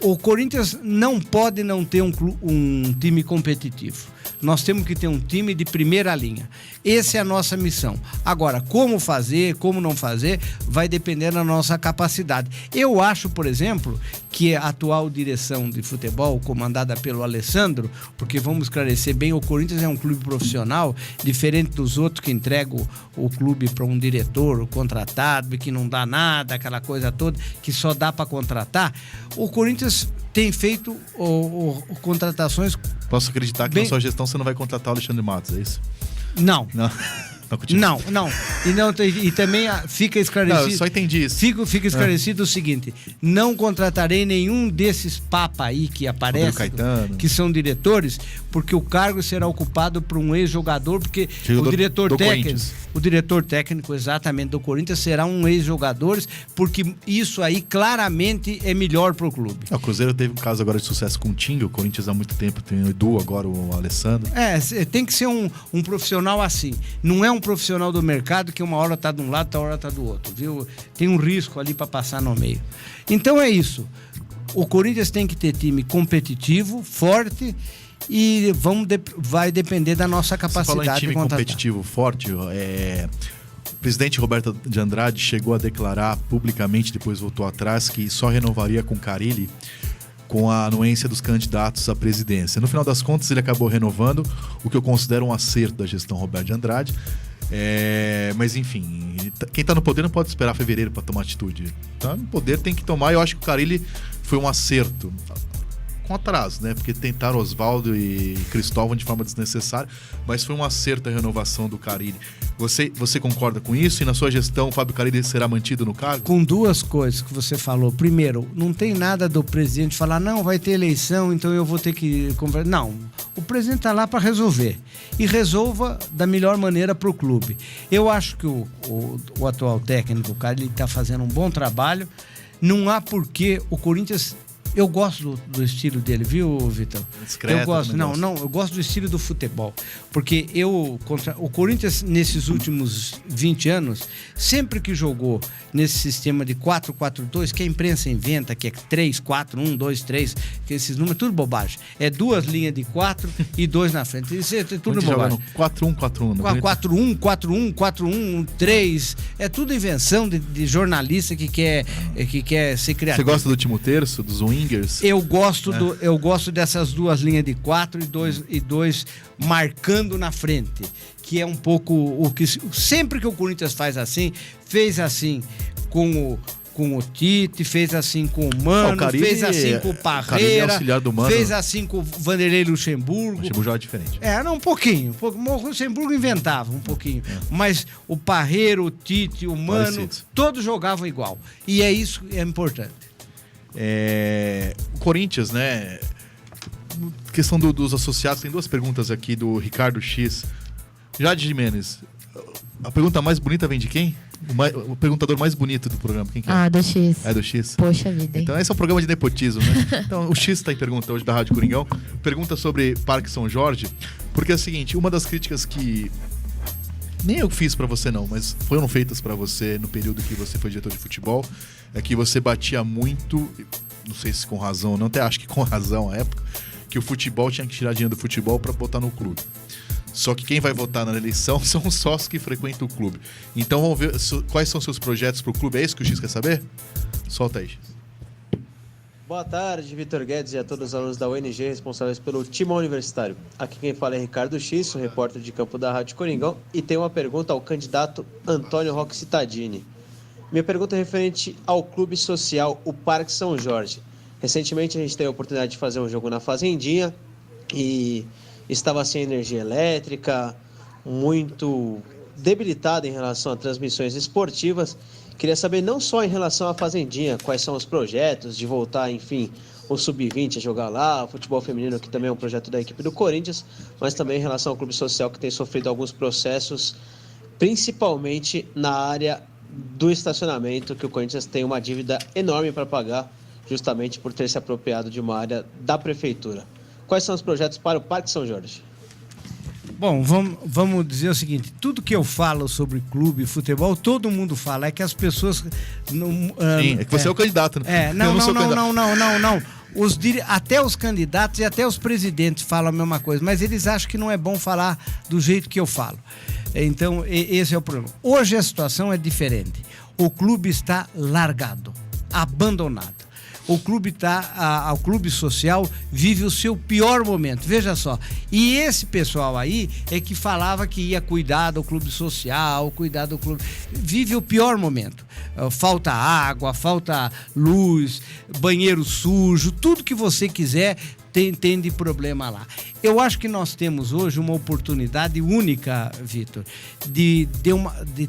o Corinthians não pode não ter um time competitivo. Nós temos que ter um time de primeira linha. Essa é a nossa missão. Agora, como fazer, como não fazer, vai depender da nossa capacidade. Eu acho, por exemplo, que a atual direção de futebol, comandada pelo Alessandro, porque vamos esclarecer bem, o Corinthians é um clube profissional, diferente dos outros que entregam o clube para um diretor contratado, que não dá nada, aquela coisa toda, que só dá para contratar. O Corinthians tem feito contratações... Posso acreditar que na sua gestão você não vai contratar o Alexandre Matos, é isso? Não. E também fica esclarecido. Não, eu só entendi isso. Fica esclarecido o seguinte: não contratarei nenhum desses papas aí que aparecem, que são diretores, porque o cargo será ocupado por um ex-jogador, porque o diretor técnico exatamente do Corinthians será um ex-jogador, porque isso aí claramente é melhor pro clube. O Cruzeiro teve um caso agora de sucesso com o Tinga, o Corinthians há muito tempo tem o Edu, agora o Alessandro. Tem que ser um profissional assim. Não é um profissional do mercado que uma hora tá de um lado, outra hora tá do outro, viu? Tem um risco ali para passar no meio. Então é isso. O Corinthians tem que ter time competitivo, forte, e vai depender da nossa capacidade de contratar. Você falou em time competitivo forte, o presidente Roberto de Andrade chegou a declarar publicamente, depois voltou atrás, que só renovaria com Carille com a anuência dos candidatos à presidência. No final das contas, ele acabou renovando, o que eu considero um acerto da gestão Roberto de Andrade. Mas, enfim, quem está no poder não pode esperar fevereiro para tomar atitude. Tá no poder, tem que tomar. Eu acho que o Carille foi um acerto. Com atraso, né? Porque tentaram Oswaldo e Cristóvão de forma desnecessária, mas foi um acerto a renovação do Carille. Você concorda com isso? E na sua gestão o Fábio Carille será mantido no cargo? Com duas coisas que você falou. Primeiro, não tem nada do presidente falar, não, vai ter eleição, então eu vou ter que... Não, O presidente está lá para resolver. E resolva da melhor maneira para o clube. Eu acho que o atual técnico, o cara, ele está fazendo um bom trabalho. Não há porquê o Corinthians... Eu gosto do estilo dele, viu, Vitor? Discreto, eu gosto. Eu gosto do estilo do futebol. Porque o Corinthians, nesses últimos 20 anos, sempre que jogou nesse sistema de 4-4-2, que a imprensa inventa, que é 3-4-1, 2-3, que esses números, tudo bobagem. É 2 linhas de 4 e 2 na frente. Isso é tudo bobagem. 4-1-4-1. 4-1, 4-1, 4-1, 3. É tudo invenção de jornalista que quer ser criativo. Você gosta do último terço, dos wingers? Eu gosto dessas 2 linhas de 4 e dois marcando na frente, que é um pouco o que sempre que o Corinthians faz assim, fez assim com o Tite, fez assim com o Mano, fez assim com o Parreira, fez assim com o Vanderlei Luxemburgo. O Luxemburgo já é diferente. Um pouquinho. O Luxemburgo inventava um pouquinho. Mas o Parreira, o Tite, o Mano, todos jogavam igual. E é isso que é importante. O Corinthians, né? Questão dos associados, tem 2 perguntas aqui do Ricardo X. Jade Jimenez, a pergunta mais bonita vem de quem? O perguntador mais bonito do programa, quem que é? Do X. É do X? Poxa vida. Então esse é um programa de nepotismo, né? Então o X está em pergunta hoje da Rádio Coringão. Pergunta sobre Parque São Jorge, porque é o seguinte, uma das críticas que nem eu fiz pra você não, mas foram feitas pra você no período que você foi diretor de futebol, é que você batia muito, não sei se com razão ou não, até acho que com razão à época, que o futebol tinha que tirar dinheiro do futebol pra botar no clube. Só que quem vai votar na eleição são os sócios que frequentam o clube. Então vamos ver quais são seus projetos pro clube. É isso que o X quer saber? Solta aí, X. Boa tarde, Vitor Guedes e a todos os alunos da UNG responsáveis pelo Timão Universitário. Aqui quem fala é Ricardo X, sou repórter de campo da Rádio Coringão e tenho uma pergunta ao candidato Antônio Roque Cittadini. Minha pergunta é referente ao clube social, o Parque São Jorge. Recentemente a gente teve a oportunidade de fazer um jogo na Fazendinha e estava sem energia elétrica, muito debilitada em relação a transmissões esportivas. Queria saber não só em relação à Fazendinha, quais são os projetos de voltar, enfim, o Sub-20 a jogar lá, o futebol feminino, que também é um projeto da equipe do Corinthians, mas também em relação ao clube social, que tem sofrido alguns processos, principalmente na área do estacionamento, que o Corinthians tem uma dívida enorme para pagar, justamente por ter se apropriado de uma área da prefeitura. Quais são os projetos para o Parque São Jorge? Bom, vamos dizer o seguinte, tudo que eu falo sobre clube e futebol, todo mundo fala, é que as pessoas... Sim, é que você é o candidato, né? Não. Até os candidatos e até os presidentes falam a mesma coisa, mas eles acham que não é bom falar do jeito que eu falo. Então, esse é o problema. Hoje a situação é diferente. O clube está largado, abandonado. O clube social vive o seu pior momento, veja só. E esse pessoal aí é que falava que ia cuidar do clube social, cuidar do clube... Vive o pior momento. Falta água, falta luz, banheiro sujo, tudo que você quiser tem de problema lá. Eu acho que nós temos hoje uma oportunidade única, Vitor, de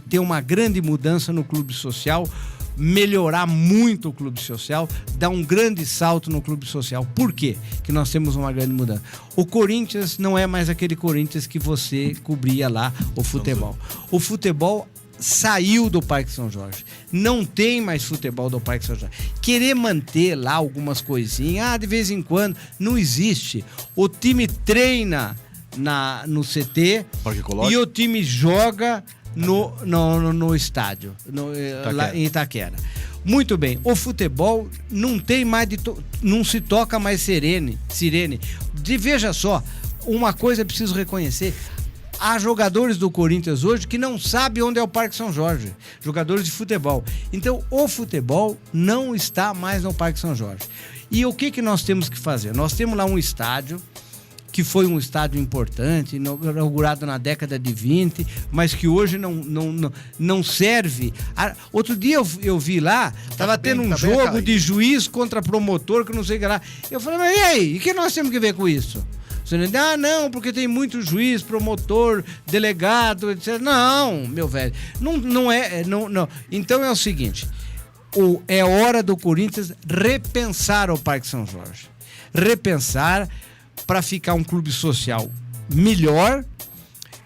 ter uma grande mudança no clube social, melhorar muito o clube social, dar um grande salto no clube social. Por quê que nós temos uma grande mudança? O Corinthians não é mais aquele Corinthians que você cobria lá, o futebol. O futebol saiu do Parque São Jorge. Não tem mais futebol do Parque São Jorge. Querer manter lá algumas coisinhas, de vez em quando, não existe. O time treina no CT e o time joga no estádio, lá em Itaquera. Muito bem, o futebol não tem mais não se toca mais sirene. Veja só, uma coisa é preciso reconhecer: há jogadores do Corinthians hoje que não sabem onde é o Parque São Jorge, jogadores de futebol. Então o futebol não está mais no Parque São Jorge. E o que nós temos que fazer? Nós temos lá um estádio que foi um estádio importante, inaugurado na década de 20, mas que hoje não serve. Outro dia eu vi lá, estava tendo um jogo de juiz contra promotor, que não sei o que lá. Eu falei, mas e aí? O que nós temos que ver com isso? Você não, porque tem muito juiz, promotor, delegado, etc. Não, meu velho, não é. Então é o seguinte, é hora do Corinthians repensar o Parque São Jorge. Repensar para ficar um clube social melhor,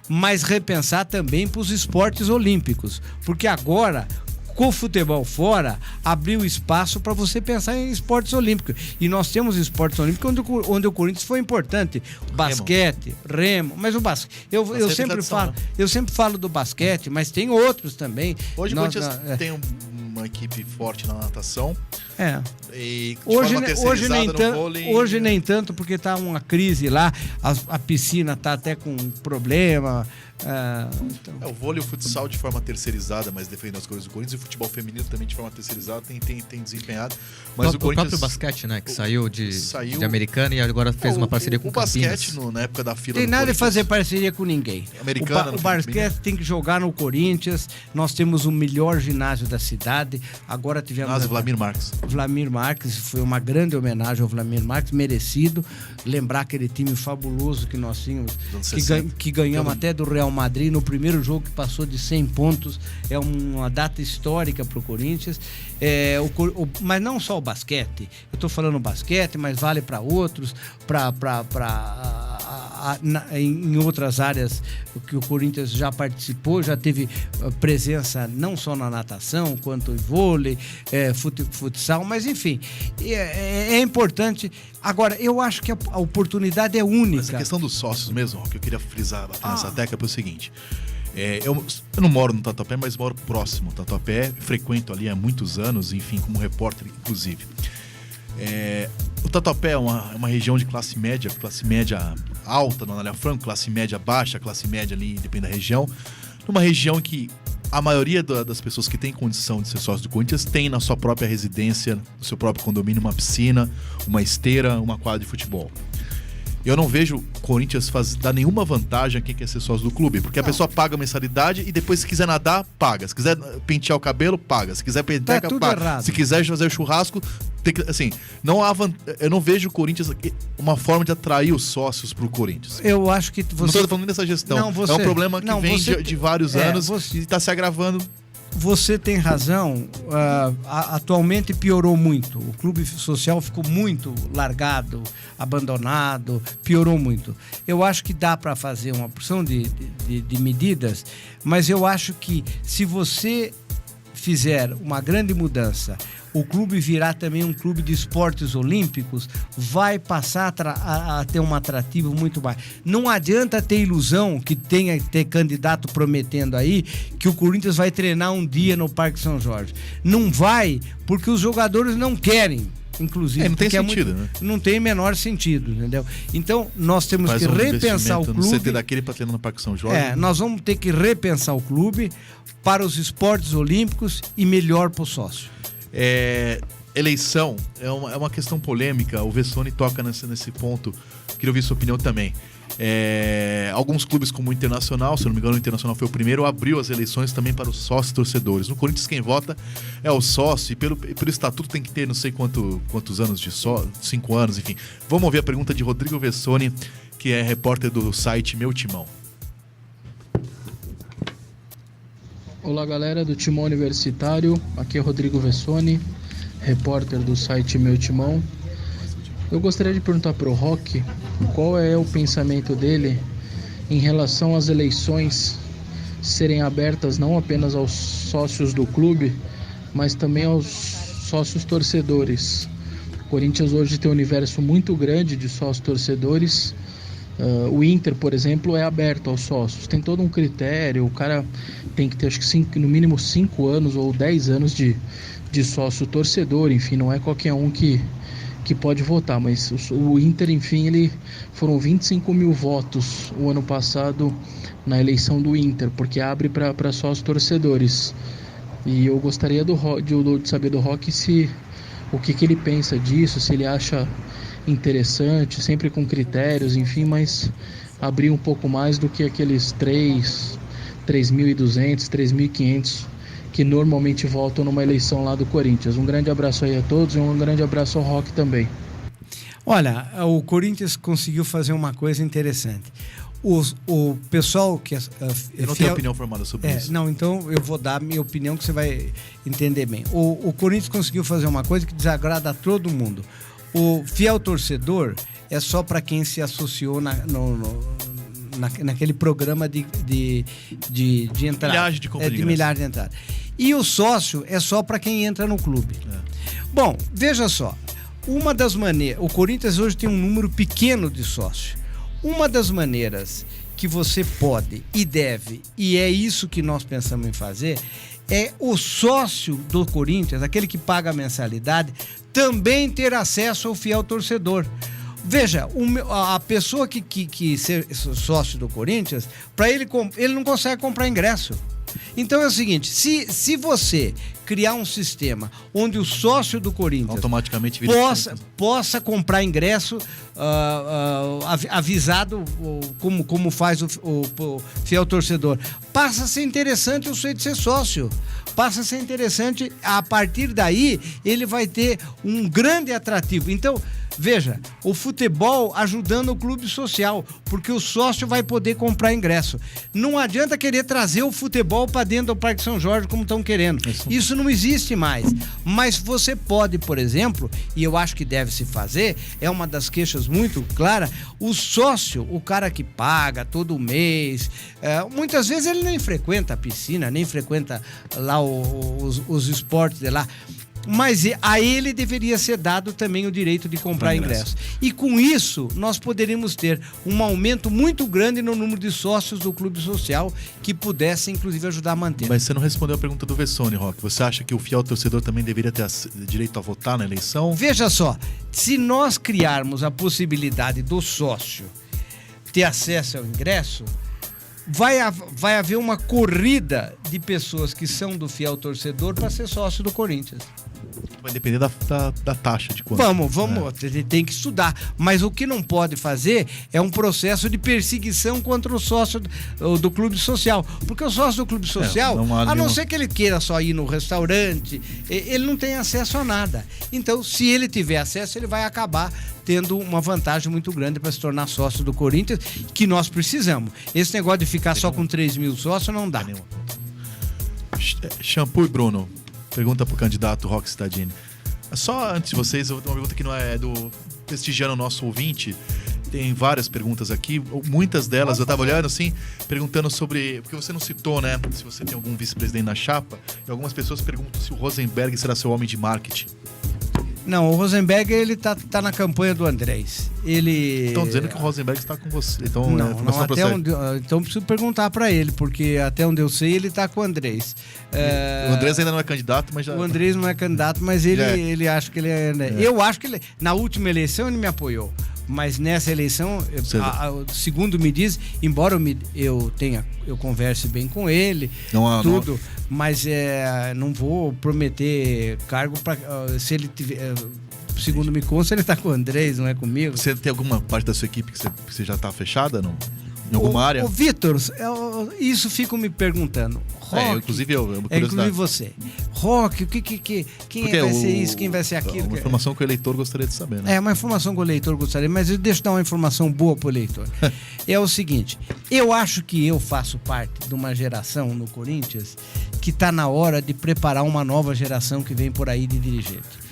mas repensar também para os esportes olímpicos, porque agora, com o futebol fora, abriu espaço para você pensar em esportes olímpicos. E nós temos esportes olímpicos onde o Corinthians foi importante. Basquete, remo. Mas o basquete... Eu sempre falo do basquete, mas tem outros também. Hoje o Corinthians tem uma equipe forte na natação. E hoje nem tanto, porque tá uma crise lá. A piscina tá até com um problema. O vôlei e o futsal de forma terceirizada, mas defendendo as coisas do Corinthians, e o futebol feminino também de forma terceirizada tem desempenhado. Mas o Corinthians... próprio basquete, né? Que saiu de Americana e agora fez uma parceria com o Campinas. Basquete, na época da fila tem nada de fazer parceria com ninguém. O basquete tem que jogar no Corinthians. Nós temos o melhor ginásio da cidade. Agora tivemos... Vladimir Marques. Vladimir Marques, foi uma grande homenagem ao Vladimir Marques, merecido. Lembrar aquele time fabuloso que nós tínhamos, que ganhamos até do Real Madrid no primeiro jogo, que passou de 100 pontos. É uma data histórica para o Corinthians. Mas não só o basquete. Eu estou falando basquete, mas vale para outros, em outras áreas que o Corinthians já participou, já teve presença não só na natação, quanto em vôlei, futsal, mas enfim, é importante. Agora, eu acho que a oportunidade é única. Mas a questão dos sócios mesmo, que eu queria frisar, bater nessa tecla, é o seguinte... Eu não moro no Tatuapé, mas moro próximo ao Tatuapé, frequento ali há muitos anos, enfim, como repórter, inclusive. O Tatuapé é uma região de classe média alta, na Anália Franco, classe média baixa, classe média ali, depende da região. Numa região que a maioria das pessoas que tem condição de ser sócio do Corinthians tem na sua própria residência, no seu próprio condomínio, uma piscina, uma esteira, uma quadra de futebol. Eu não vejo o Corinthians dar nenhuma vantagem a quem quer ser sócio do clube, porque a pessoa paga a mensalidade e depois, se quiser nadar, paga. Se quiser pentear o cabelo, paga. Se quiser pentear, paga. Errado. Se quiser fazer o churrasco, tem que, assim, eu não vejo o Corinthians uma forma de atrair os sócios pro Corinthians. Eu acho que você... Não estou falando dessa gestão. É um problema que vem de vários anos e está se agravando. Você tem razão, atualmente piorou muito. O clube social ficou muito largado, abandonado, piorou muito. Eu acho que dá para fazer uma porção de medidas, mas eu acho que se você fizer uma grande mudança, o clube virá também um clube de esportes olímpicos, vai passar a ter um atrativo muito mais. Não adianta ter ilusão que tenha ter candidato prometendo aí que o Corinthians vai treinar um dia no Parque São Jorge. Não vai, porque os jogadores não querem. Inclusive, não tem sentido, né? Não tem menor sentido, entendeu? Então, nós temos que repensar o clube. No CT daquele para treinar no Parque São Jorge. Nós vamos ter que repensar o clube para os esportes olímpicos e melhor para o sócio. Eleição é uma questão polêmica. O Vessone toca nesse ponto. Queria ouvir sua opinião também. Alguns clubes, como o Internacional, se não me engano, o Internacional foi o primeiro, abriu as eleições também para os sócios torcedores. No Corinthians, quem vota é o sócio, e pelo estatuto tem que ter não sei quantos anos de sócio, 5 anos, enfim. Vamos ouvir a pergunta de Rodrigo Vessone, que é repórter do site Meu Timão. Olá, galera do Timão Universitário, aqui é Rodrigo Vessone, repórter do site Meu Timão. Eu gostaria de perguntar para o Roque qual é o pensamento dele em relação às eleições serem abertas não apenas aos sócios do clube, mas também aos sócios torcedores. O Corinthians hoje tem um universo muito grande de sócios torcedores. O Inter, por exemplo, é aberto aos sócios. Tem todo um critério, o cara tem que ter acho que no mínimo 5 anos ou 10 anos de sócio torcedor. Enfim, não é qualquer um que pode votar, mas o Inter, enfim, foram 25 mil votos o ano passado na eleição do Inter, porque abre para sócios torcedores. E eu gostaria de saber do Roque o que ele pensa disso, se ele acha interessante, sempre com critérios, enfim, mas abrir um pouco mais do que aqueles 3.200, 3.500 que normalmente votam numa eleição lá do Corinthians. Um grande abraço aí a todos e um grande abraço ao Roque também. Olha, o Corinthians conseguiu fazer uma coisa interessante. O pessoal que... Eu não tenho opinião formada sobre isso. Não, então eu vou dar a minha opinião que você vai entender bem. O Corinthians conseguiu fazer uma coisa que desagrada a todo mundo. O fiel torcedor, é só para quem se associou naquele programa de entrada. Milhagem de compra de milhagem de entrada. E o sócio é só para quem entra no clube. Bom, veja só. Uma das maneiras... O Corinthians hoje tem um número pequeno de sócios. Uma das maneiras que você pode e deve, e é isso que nós pensamos em fazer, é o sócio do Corinthians, aquele que paga a mensalidade, também ter acesso ao fiel torcedor. Veja, a pessoa que ser sócio do Corinthians, para ele não consegue comprar ingresso. Então é o seguinte, se você criar um sistema onde o sócio do Corinthians automaticamente possa comprar ingresso avisado como faz o fiel torcedor, passa a ser interessante o sujeito ser sócio. Passa a ser interessante, a partir daí ele vai ter um grande atrativo. Então, veja, o futebol ajudando o clube social, porque o sócio vai poder comprar ingresso. Não adianta querer trazer o futebol para dentro do Parque São Jorge como estão querendo. Isso não existe mais. Mas você pode, por exemplo, e eu acho que deve se fazer, é uma das queixas muito clara, o sócio, o cara que paga todo mês, muitas vezes ele nem frequenta a piscina, nem frequenta lá os esportes de lá. Mas a ele deveria ser dado também o direito de comprar ingresso. E com isso, nós poderíamos ter um aumento muito grande no número de sócios do clube social que pudesse, inclusive, ajudar a manter. Mas você não respondeu a pergunta do Vessone, Roque. Você acha que o fiel torcedor também deveria ter direito a votar na eleição? Veja só, se nós criarmos a possibilidade do sócio ter acesso ao ingresso, vai haver uma corrida de pessoas que são do fiel torcedor para ser sócio do Corinthians. Vai depender da taxa de quanto. Vamos, tem que estudar. Mas o que não pode fazer é um processo de perseguição contra o sócio do clube social. Porque o sócio do clube social, a não ser que ele queira só ir no restaurante, ele não tem acesso a nada. Então, se ele tiver acesso, ele vai acabar tendo uma vantagem muito grande para se tornar sócio do Corinthians, que nós precisamos. Esse negócio de ficar só com 3 mil sócios não dá. Shampoo e Bruno. Pergunta pro candidato Roque Cittadini. Só antes de vocês, uma pergunta que não é do prestigiando o nosso ouvinte. Tem várias perguntas aqui, muitas delas eu tava olhando assim, perguntando sobre, porque você não citou, né, se você tem algum vice-presidente na chapa, e algumas pessoas perguntam se o Rosenberg será seu homem de marketing. Não, o Rosenberg, ele tá na campanha do Andrés. Estão dizendo que o Rosenberg está com você. Então, então preciso perguntar para ele, porque até onde eu sei, ele tá com o Andrés. O Andrés ainda não é candidato, mas já... O Andrés não é candidato, mas ele acha que ele é... Eu acho que ele... Na última eleição, ele me apoiou. Mas nessa eleição, segundo me diz, embora eu converse bem com ele, mas não vou prometer cargo para se ele tiver. Segundo me consta, ele está com o Andrés, não é comigo. Você tem alguma parte da sua equipe que você já está fechada, não? Em alguma área? O Vitor, isso fico me perguntando. Roque, inclusive você. Roque, quem vai ser isso, quem vai ser aquilo? Uma informação que o eleitor gostaria de saber, né? É, uma informação que o eleitor gostaria, mas deixa eu dar uma informação boa pro eleitor. É o seguinte, eu acho que eu faço parte de uma geração no Corinthians que está na hora de preparar uma nova geração que vem por aí de dirigente.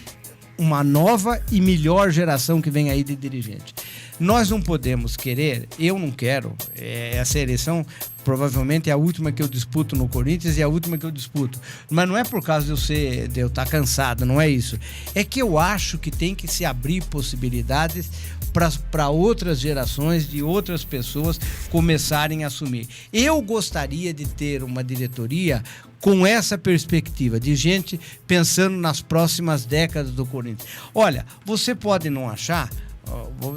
Uma nova e melhor geração que vem aí de dirigente. Nós não podemos querer, eu não quero, essa eleição provavelmente é a última que eu disputo no Corinthians e a última que eu disputo. Mas não é por causa de eu estar cansado, não é isso. É que eu acho que tem que se abrir possibilidades para outras gerações, de outras pessoas começarem a assumir. Eu gostaria de ter uma diretoria com essa perspectiva, de gente pensando nas próximas décadas do Corinthians. Olha, você pode não achar,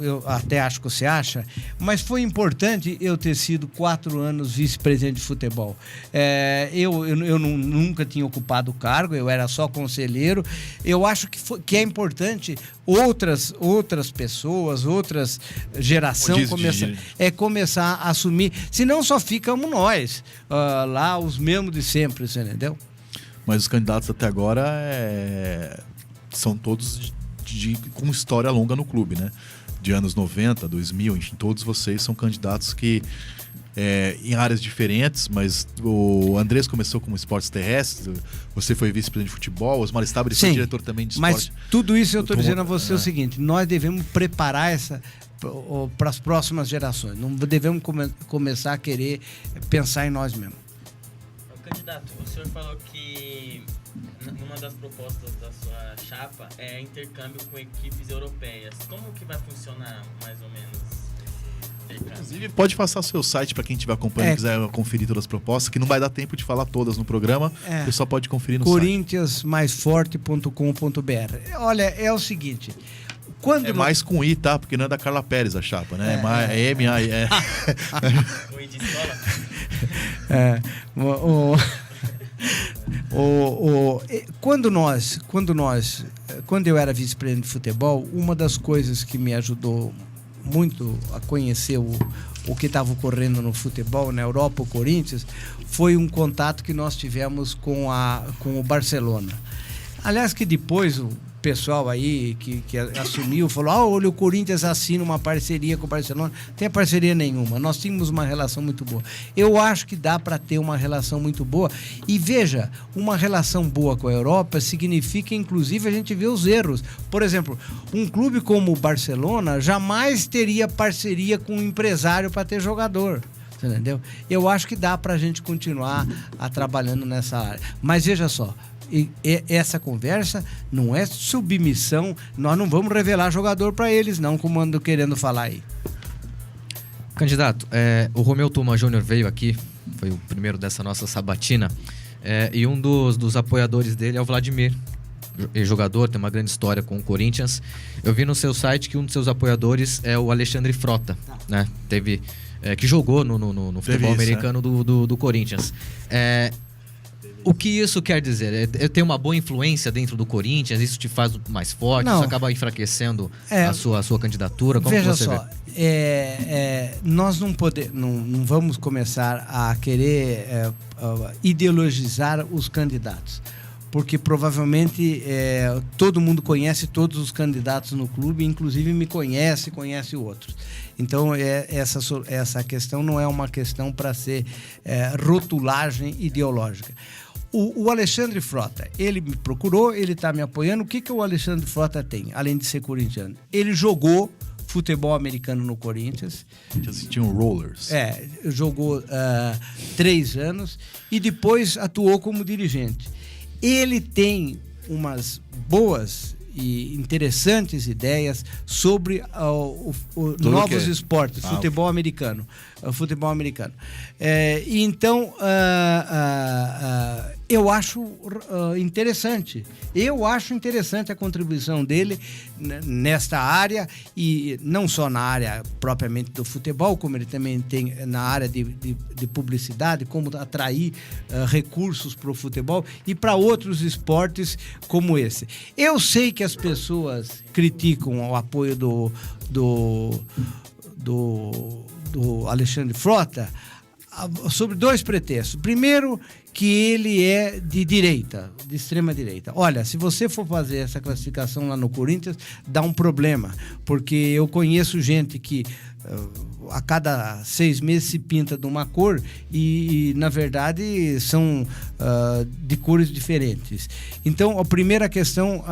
eu até acho que você acha, mas foi importante eu ter sido 4 anos vice-presidente de futebol. Eu nunca tinha ocupado o cargo, eu era só conselheiro. Eu acho que é importante outras pessoas, outras gerações começar a assumir, senão só ficamos nós, lá os mesmos de sempre, você entendeu? Mas os candidatos até agora são todos com história longa no clube, né? De anos 90, 2000, enfim, todos vocês são candidatos que em áreas diferentes, mas o Andrés começou com esportes terrestres, você foi vice-presidente de futebol, o Osmar Stabile foi diretor também de esporte. Mas tudo isso eu estou dizendo a você o seguinte, nós devemos preparar para as próximas gerações. Não devemos começar a querer pensar em nós mesmos. Candidato, o senhor falou que uma das propostas da sua chapa é intercâmbio com equipes europeias. Como que vai funcionar, mais ou menos? Inclusive, pode passar o seu site para quem estiver acompanhando e quiser conferir todas as propostas, que não vai dar tempo de falar todas no programa. O pessoal pode conferir no Corinthiansmaisforte.com.br. Olha, é o seguinte... mais com I, tá? Porque não é da Carla Pérez a chapa, né? É M-A-I. O I de escola? Quando eu era vice-presidente de futebol, uma das coisas que me ajudou muito a conhecer o que estava ocorrendo no futebol na Europa, o Corinthians, foi um contato que nós tivemos com o Barcelona. Aliás, que depois o pessoal aí que assumiu falou: olha, o Corinthians assina uma parceria com o Barcelona. Não tem parceria nenhuma. Nós tínhamos uma relação muito boa. Eu acho que dá para ter uma relação muito boa. E veja, uma relação boa com a Europa significa, inclusive, a gente ver os erros. Por exemplo, um clube como o Barcelona jamais teria parceria com um empresário para ter jogador. Entendeu? Eu acho que dá para a gente continuar trabalhando nessa área. Mas veja só, essa conversa não é submissão, nós não vamos revelar jogador para eles, não, como ando querendo falar aí. Candidato, o Romeu Tuma Júnior veio aqui, foi o primeiro dessa nossa sabatina, e um dos apoiadores dele é o Vladimir, jogador, tem uma grande história com o Corinthians. Eu vi no seu site que um dos seus apoiadores é o Alexandre Frota, né? Que jogou no futebol americano do Corinthians. O que isso quer dizer? Ter uma boa influência dentro do Corinthians, isso te faz mais forte? Não. Isso acaba enfraquecendo a sua candidatura? Como veja você só, vê? nós não vamos começar a querer ideologizar os candidatos, porque provavelmente todo mundo conhece todos os candidatos no clube, inclusive me conhece outros. Então, essa questão não é uma questão para ser rotulagem ideológica. O Alexandre Frota, ele me procurou, ele está me apoiando. O que o Alexandre Frota tem, além de ser corintiano? Ele jogou futebol americano no Corinthians. Tinha um Rollers. Jogou 3 anos e depois atuou como dirigente. Ele tem umas boas e interessantes ideias sobre novos esportes, futebol americano. Então, eu acho interessante. Eu acho interessante a contribuição dele nesta área, e não só na área propriamente do futebol, como ele também tem na área de publicidade, como atrair recursos para o futebol e para outros esportes como esse. Eu sei que as pessoas criticam o apoio do Alexandre Frota sobre 2 pretextos. Primeiro, que ele é de direita, de extrema direita. Olha, se você for fazer essa classificação lá no Corinthians, dá um problema, porque eu conheço gente que a cada 6 meses se pinta de uma cor e na verdade são de cores diferentes. Então, a primeira questão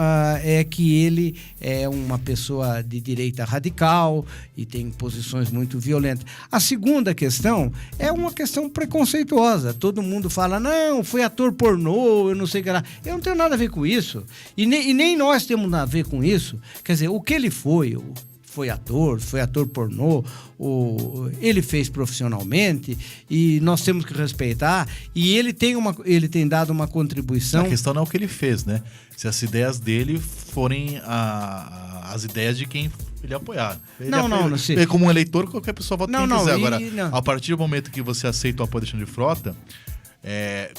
é que ele é uma pessoa de direita radical e tem posições muito violentas. A segunda questão é uma questão preconceituosa. Todo mundo fala: não, foi ator pornô, eu não sei o que lá. Eu não tenho nada a ver com isso. E nem nós temos nada a ver com isso. Quer dizer, o que ele foi ator pornô, ele fez profissionalmente e nós temos que respeitar, e ele tem dado uma contribuição. A questão não é o que ele fez, né? Se as ideias dele forem as ideias de quem ele apoiar. Ele como um eleitor, qualquer pessoa vota quem quiser. Agora, a partir do momento que você aceita o apoio do Alexandre Frota,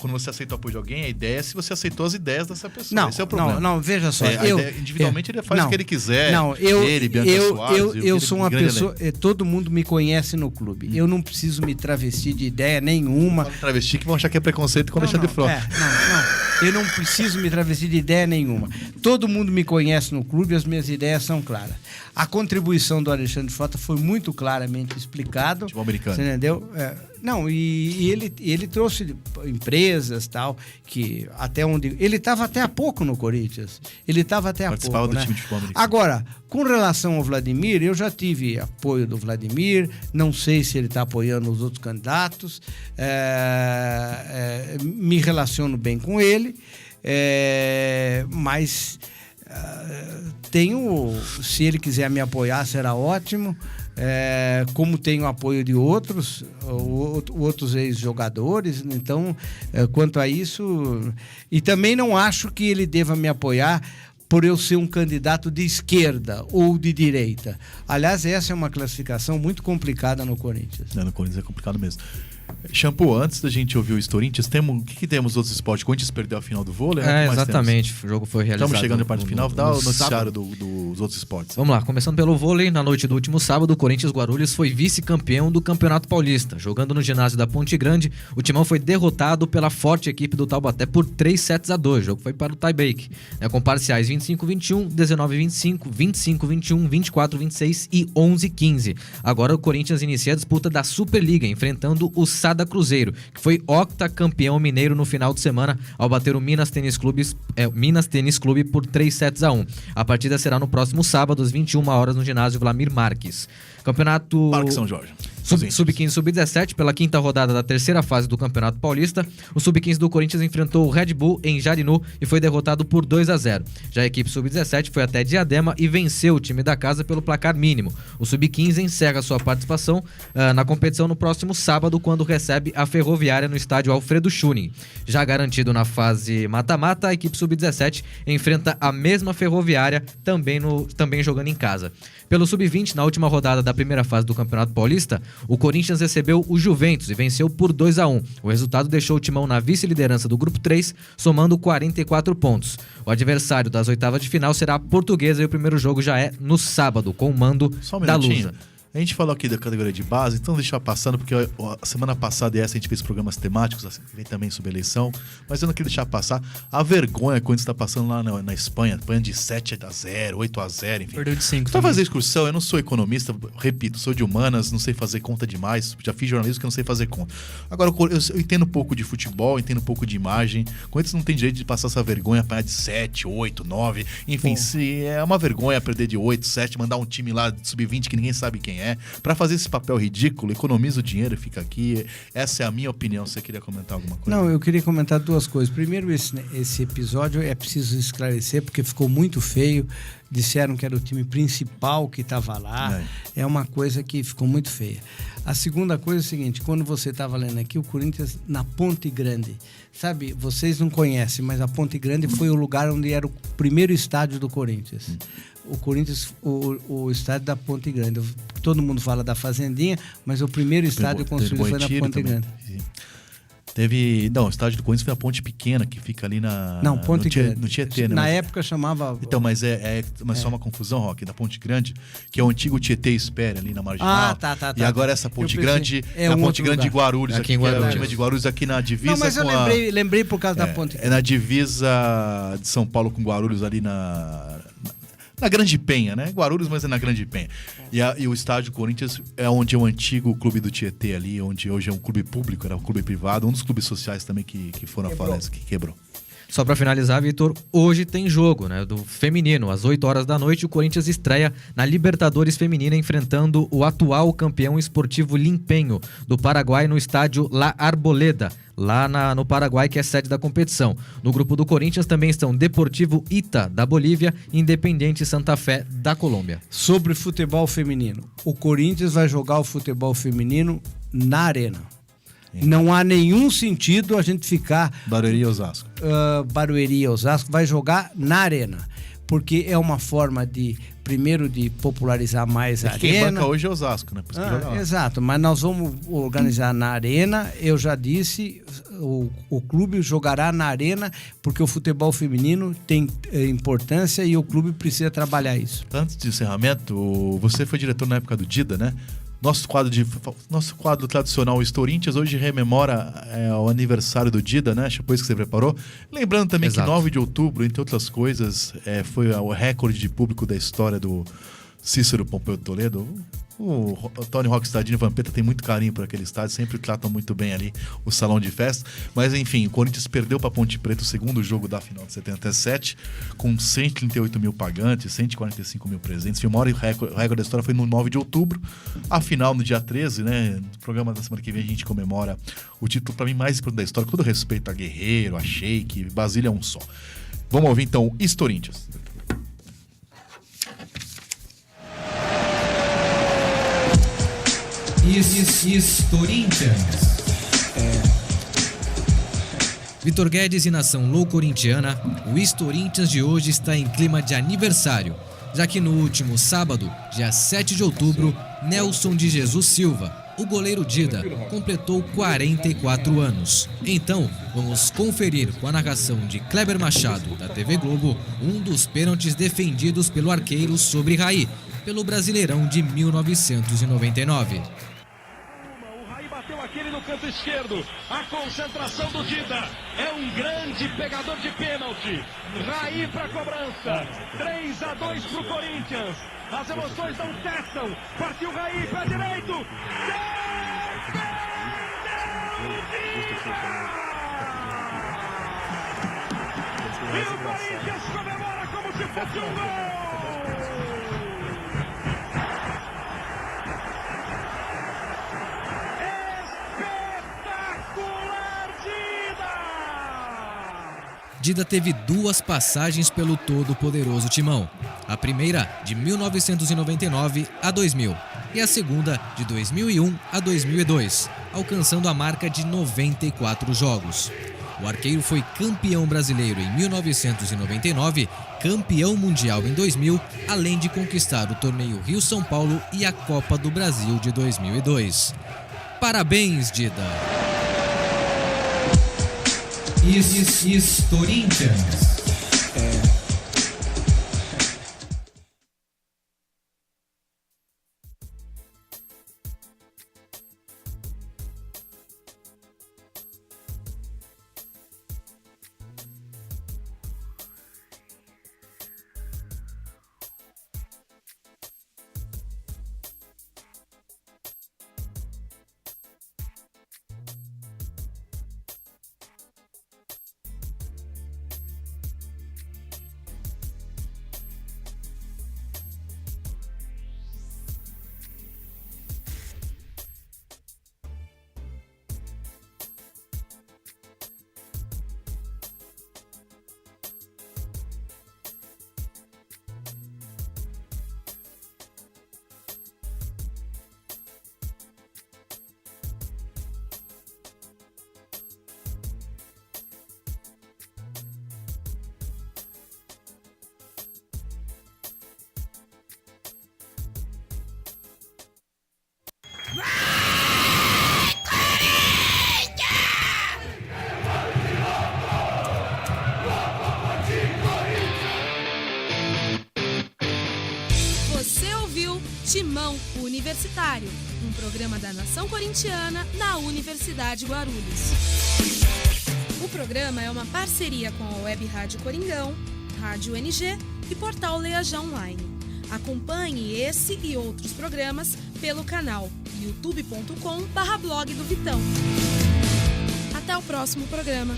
quando você aceita o apoio de alguém, a ideia é se você aceitou as ideias dessa pessoa. Esse é o problema. Não, veja só. Individualmente ele faz o que ele quiser. Eu sou uma pessoa. Todo mundo me conhece no clube. Eu não preciso me travestir de ideia nenhuma. Travestir que vão achar que é preconceito com o Alexandre Frota. Eu não preciso me travestir de ideia nenhuma. Todo mundo me conhece no clube e as minhas ideias são claras. A contribuição do Alexandre Frota foi muito claramente explicado. Futebol americano. Você entendeu? E ele trouxe empresas tal, que até onde... Ele estava até há pouco no Corinthians. Participava do time de futebol americano. Agora, Com relação ao Vladimir, eu já tive apoio do Vladimir, não sei se ele está apoiando os outros candidatos, me relaciono bem com ele, mas se ele quiser me apoiar, será ótimo, como tenho apoio de outros ex-jogadores, então, quanto a isso, e também não acho que ele deva me apoiar por eu ser um candidato de esquerda ou de direita. Aliás, essa é uma classificação muito complicada no Corinthians. No Corinthians é complicado mesmo. Shampoo, antes da gente ouvir o Corinthians, o que temos outros esportes? O Corinthians perdeu a final do vôlei, né? Exatamente. O jogo foi realizado. Estamos chegando na parte final. Dá o noticiário dos outros esportes. Vamos lá, começando pelo vôlei. Na noite do último sábado, o Corinthians Guarulhos foi vice-campeão do Campeonato Paulista. Jogando no ginásio da Ponte Grande, o Timão foi derrotado pela forte equipe do Taubaté por 3-2. O jogo foi para o tie-break, com parciais 25-21, 19-25, 25-21, 24-26 e 11-15. Agora o Corinthians inicia a disputa da Superliga, enfrentando o Sada Cruzeiro, que foi octacampeão mineiro no final de semana ao bater o Minas Tênis Clube por 3-1. A partida será no próximo sábado, às 21 horas, no ginásio Vlamir Marques. Campeonato Parque São Jorge. Sub-15 e Sub-17, pela quinta rodada da terceira fase do Campeonato Paulista, o Sub-15 do Corinthians enfrentou o Red Bull em Jarinu e foi derrotado por 2-0. Já a equipe Sub-17 foi até Diadema e venceu o time da casa pelo placar mínimo. O Sub-15 encerra sua participação na competição no próximo sábado, quando recebe a Ferroviária no estádio Alfredo Schuning. Já garantido na fase mata-mata, a equipe Sub-17 enfrenta a mesma Ferroviária, também jogando em casa. Pelo Sub-20, na última rodada da primeira fase do Campeonato Paulista, o Corinthians recebeu o Juventus e venceu por 2-1. O resultado deixou o Timão na vice-liderança do Grupo 3, somando 44 pontos. O adversário das oitavas de final será a Portuguesa e o primeiro jogo já é no sábado, com o mando da Lusa. A gente falou aqui da categoria de base, então deixa passando, porque a semana passada e essa a gente fez programas temáticos, vem também sobre eleição, mas eu não queria deixar passar a vergonha que o Corinthians está passando lá na Espanha, apanhando de 7-0, 8-0, enfim. Perdeu de 5. Pra fazer excursão, eu não sou economista, repito, sou de humanas, não sei fazer conta demais, já fiz jornalismo que eu não sei fazer conta. Agora, eu entendo um pouco de futebol, entendo um pouco de imagem, o Corinthians não tem direito de passar essa vergonha, apanhar de 7, 8, 9, enfim, se é uma vergonha perder de 8, 7, mandar um time lá de sub-20 que ninguém sabe quem é. Pra fazer esse papel ridículo, economiza o dinheiro e fica aqui. Essa é a minha opinião. Você queria comentar alguma coisa? Não, eu queria comentar duas coisas. Primeiro, esse episódio é preciso esclarecer, porque ficou muito feio. Disseram que era o time principal que estava lá. É uma coisa que ficou muito feia. A segunda coisa é o seguinte, quando você estava lendo aqui, o Corinthians na Ponte Grande. Sabe, vocês não conhecem, mas a Ponte Grande foi o lugar onde era o primeiro estádio do Corinthians. O Corinthians, o estádio da Ponte Grande. Todo mundo fala da Fazendinha, mas o primeiro estádio construído foi na Ponte Grande. O estádio do Corinthians foi a Ponte Pequena, que fica ali no Tietê, né? Na época chamava... Então, mas só uma confusão, Roque, da Ponte Grande, que é o antigo Tietê Espere ali na Marginal. Tá. E agora essa Ponte Grande é a Ponte Grande de Guarulhos, aqui em Guarulhos. É o time de Guarulhos aqui na divisa. Não, mas eu lembrei por causa da Ponte Grande. É na divisa de São Paulo com Guarulhos, ali na Grande Penha, né? Guarulhos, mas é na Grande Penha. E o estádio Corinthians é onde é o antigo clube do Tietê ali, onde hoje é um clube público, era um clube privado, um dos clubes sociais também que foram à falência, que quebrou. Só pra finalizar, Vitor, hoje tem jogo, né, do feminino. Às 8 horas da noite, o Corinthians estreia na Libertadores Feminina, enfrentando o atual campeão esportivo Limpenho, do Paraguai, no estádio La Arboleda, lá no Paraguai, que é sede da competição. No grupo do Corinthians também estão Deportivo Ita, da Bolívia, e Independiente Santa Fé, da Colômbia. Sobre futebol feminino, o Corinthians vai jogar o futebol feminino na Arena. Não há nenhum sentido a gente ficar... Barueri e Osasco. Barueri e Osasco vai jogar na Arena. Porque é uma forma primeiro de popularizar mais a Arena. Quem banca hoje é Osasco, né? Exato, mas nós vamos organizar na Arena. Eu já disse, o clube jogará na Arena porque o futebol feminino tem importância e o clube precisa trabalhar isso. Antes de encerramento, você foi diretor na época do Dida, né? Nosso quadro tradicional Corinthians hoje rememora o aniversário do Dida, né? Depois que você preparou. Lembrando também que 9 de outubro, entre outras coisas, foi o recorde de público da história do Cícero Pompeu Toledo. O Tony Hawk Stadini e Vampeta tem muito carinho por aquele estádio, sempre tratam muito bem ali o salão de festa. Mas enfim, o Corinthians perdeu para Ponte Preta o segundo jogo da final de 77, com 138 mil pagantes, 145 mil presentes. O maior recorde da história foi no 9 de outubro. A final no dia 13, né? No programa da semana que vem a gente comemora o título, para mim, mais importante da história, com todo respeito a Guerreiro, a Sheik, Basília é um só. Vamos ouvir então Corinthians. Corinthians. Vitor Guedes e nação loucorintiana, o Corinthians de hoje está em clima de aniversário, já que no último sábado, dia 7 de outubro, Nelson de Jesus Silva, o goleiro Dida, completou 44 anos. Então, vamos conferir com a narração de Kleber Machado, da TV Globo, um dos pênaltis defendidos pelo arqueiro sobre Raí, pelo Brasileirão de 1999. Aquele no canto esquerdo, a concentração do Dida, é um grande pegador de pênalti. Raí para cobrança, 3-2 pro Corinthians. As emoções não cessam. Partiu Raí, pé direito. E o Corinthians comemora como se fosse um gol. Dida teve duas passagens pelo todo-poderoso Timão. A primeira, de 1999 a 2000, e a segunda, de 2001 a 2002, alcançando a marca de 94 jogos. O arqueiro foi campeão brasileiro em 1999, campeão mundial em 2000, além de conquistar o torneio Rio-São Paulo e a Copa do Brasil de 2002. Parabéns, Dida! Corinthians. Você ouviu Timão Universitário, um programa da Nação Corintiana na Universidade Guarulhos. O programa é uma parceria com a Web Rádio Coringão, Rádio NG e Portal Leajão Online. Acompanhe esse e outros programas pelo canal youtube.com/blog do Vitão. Até o próximo programa.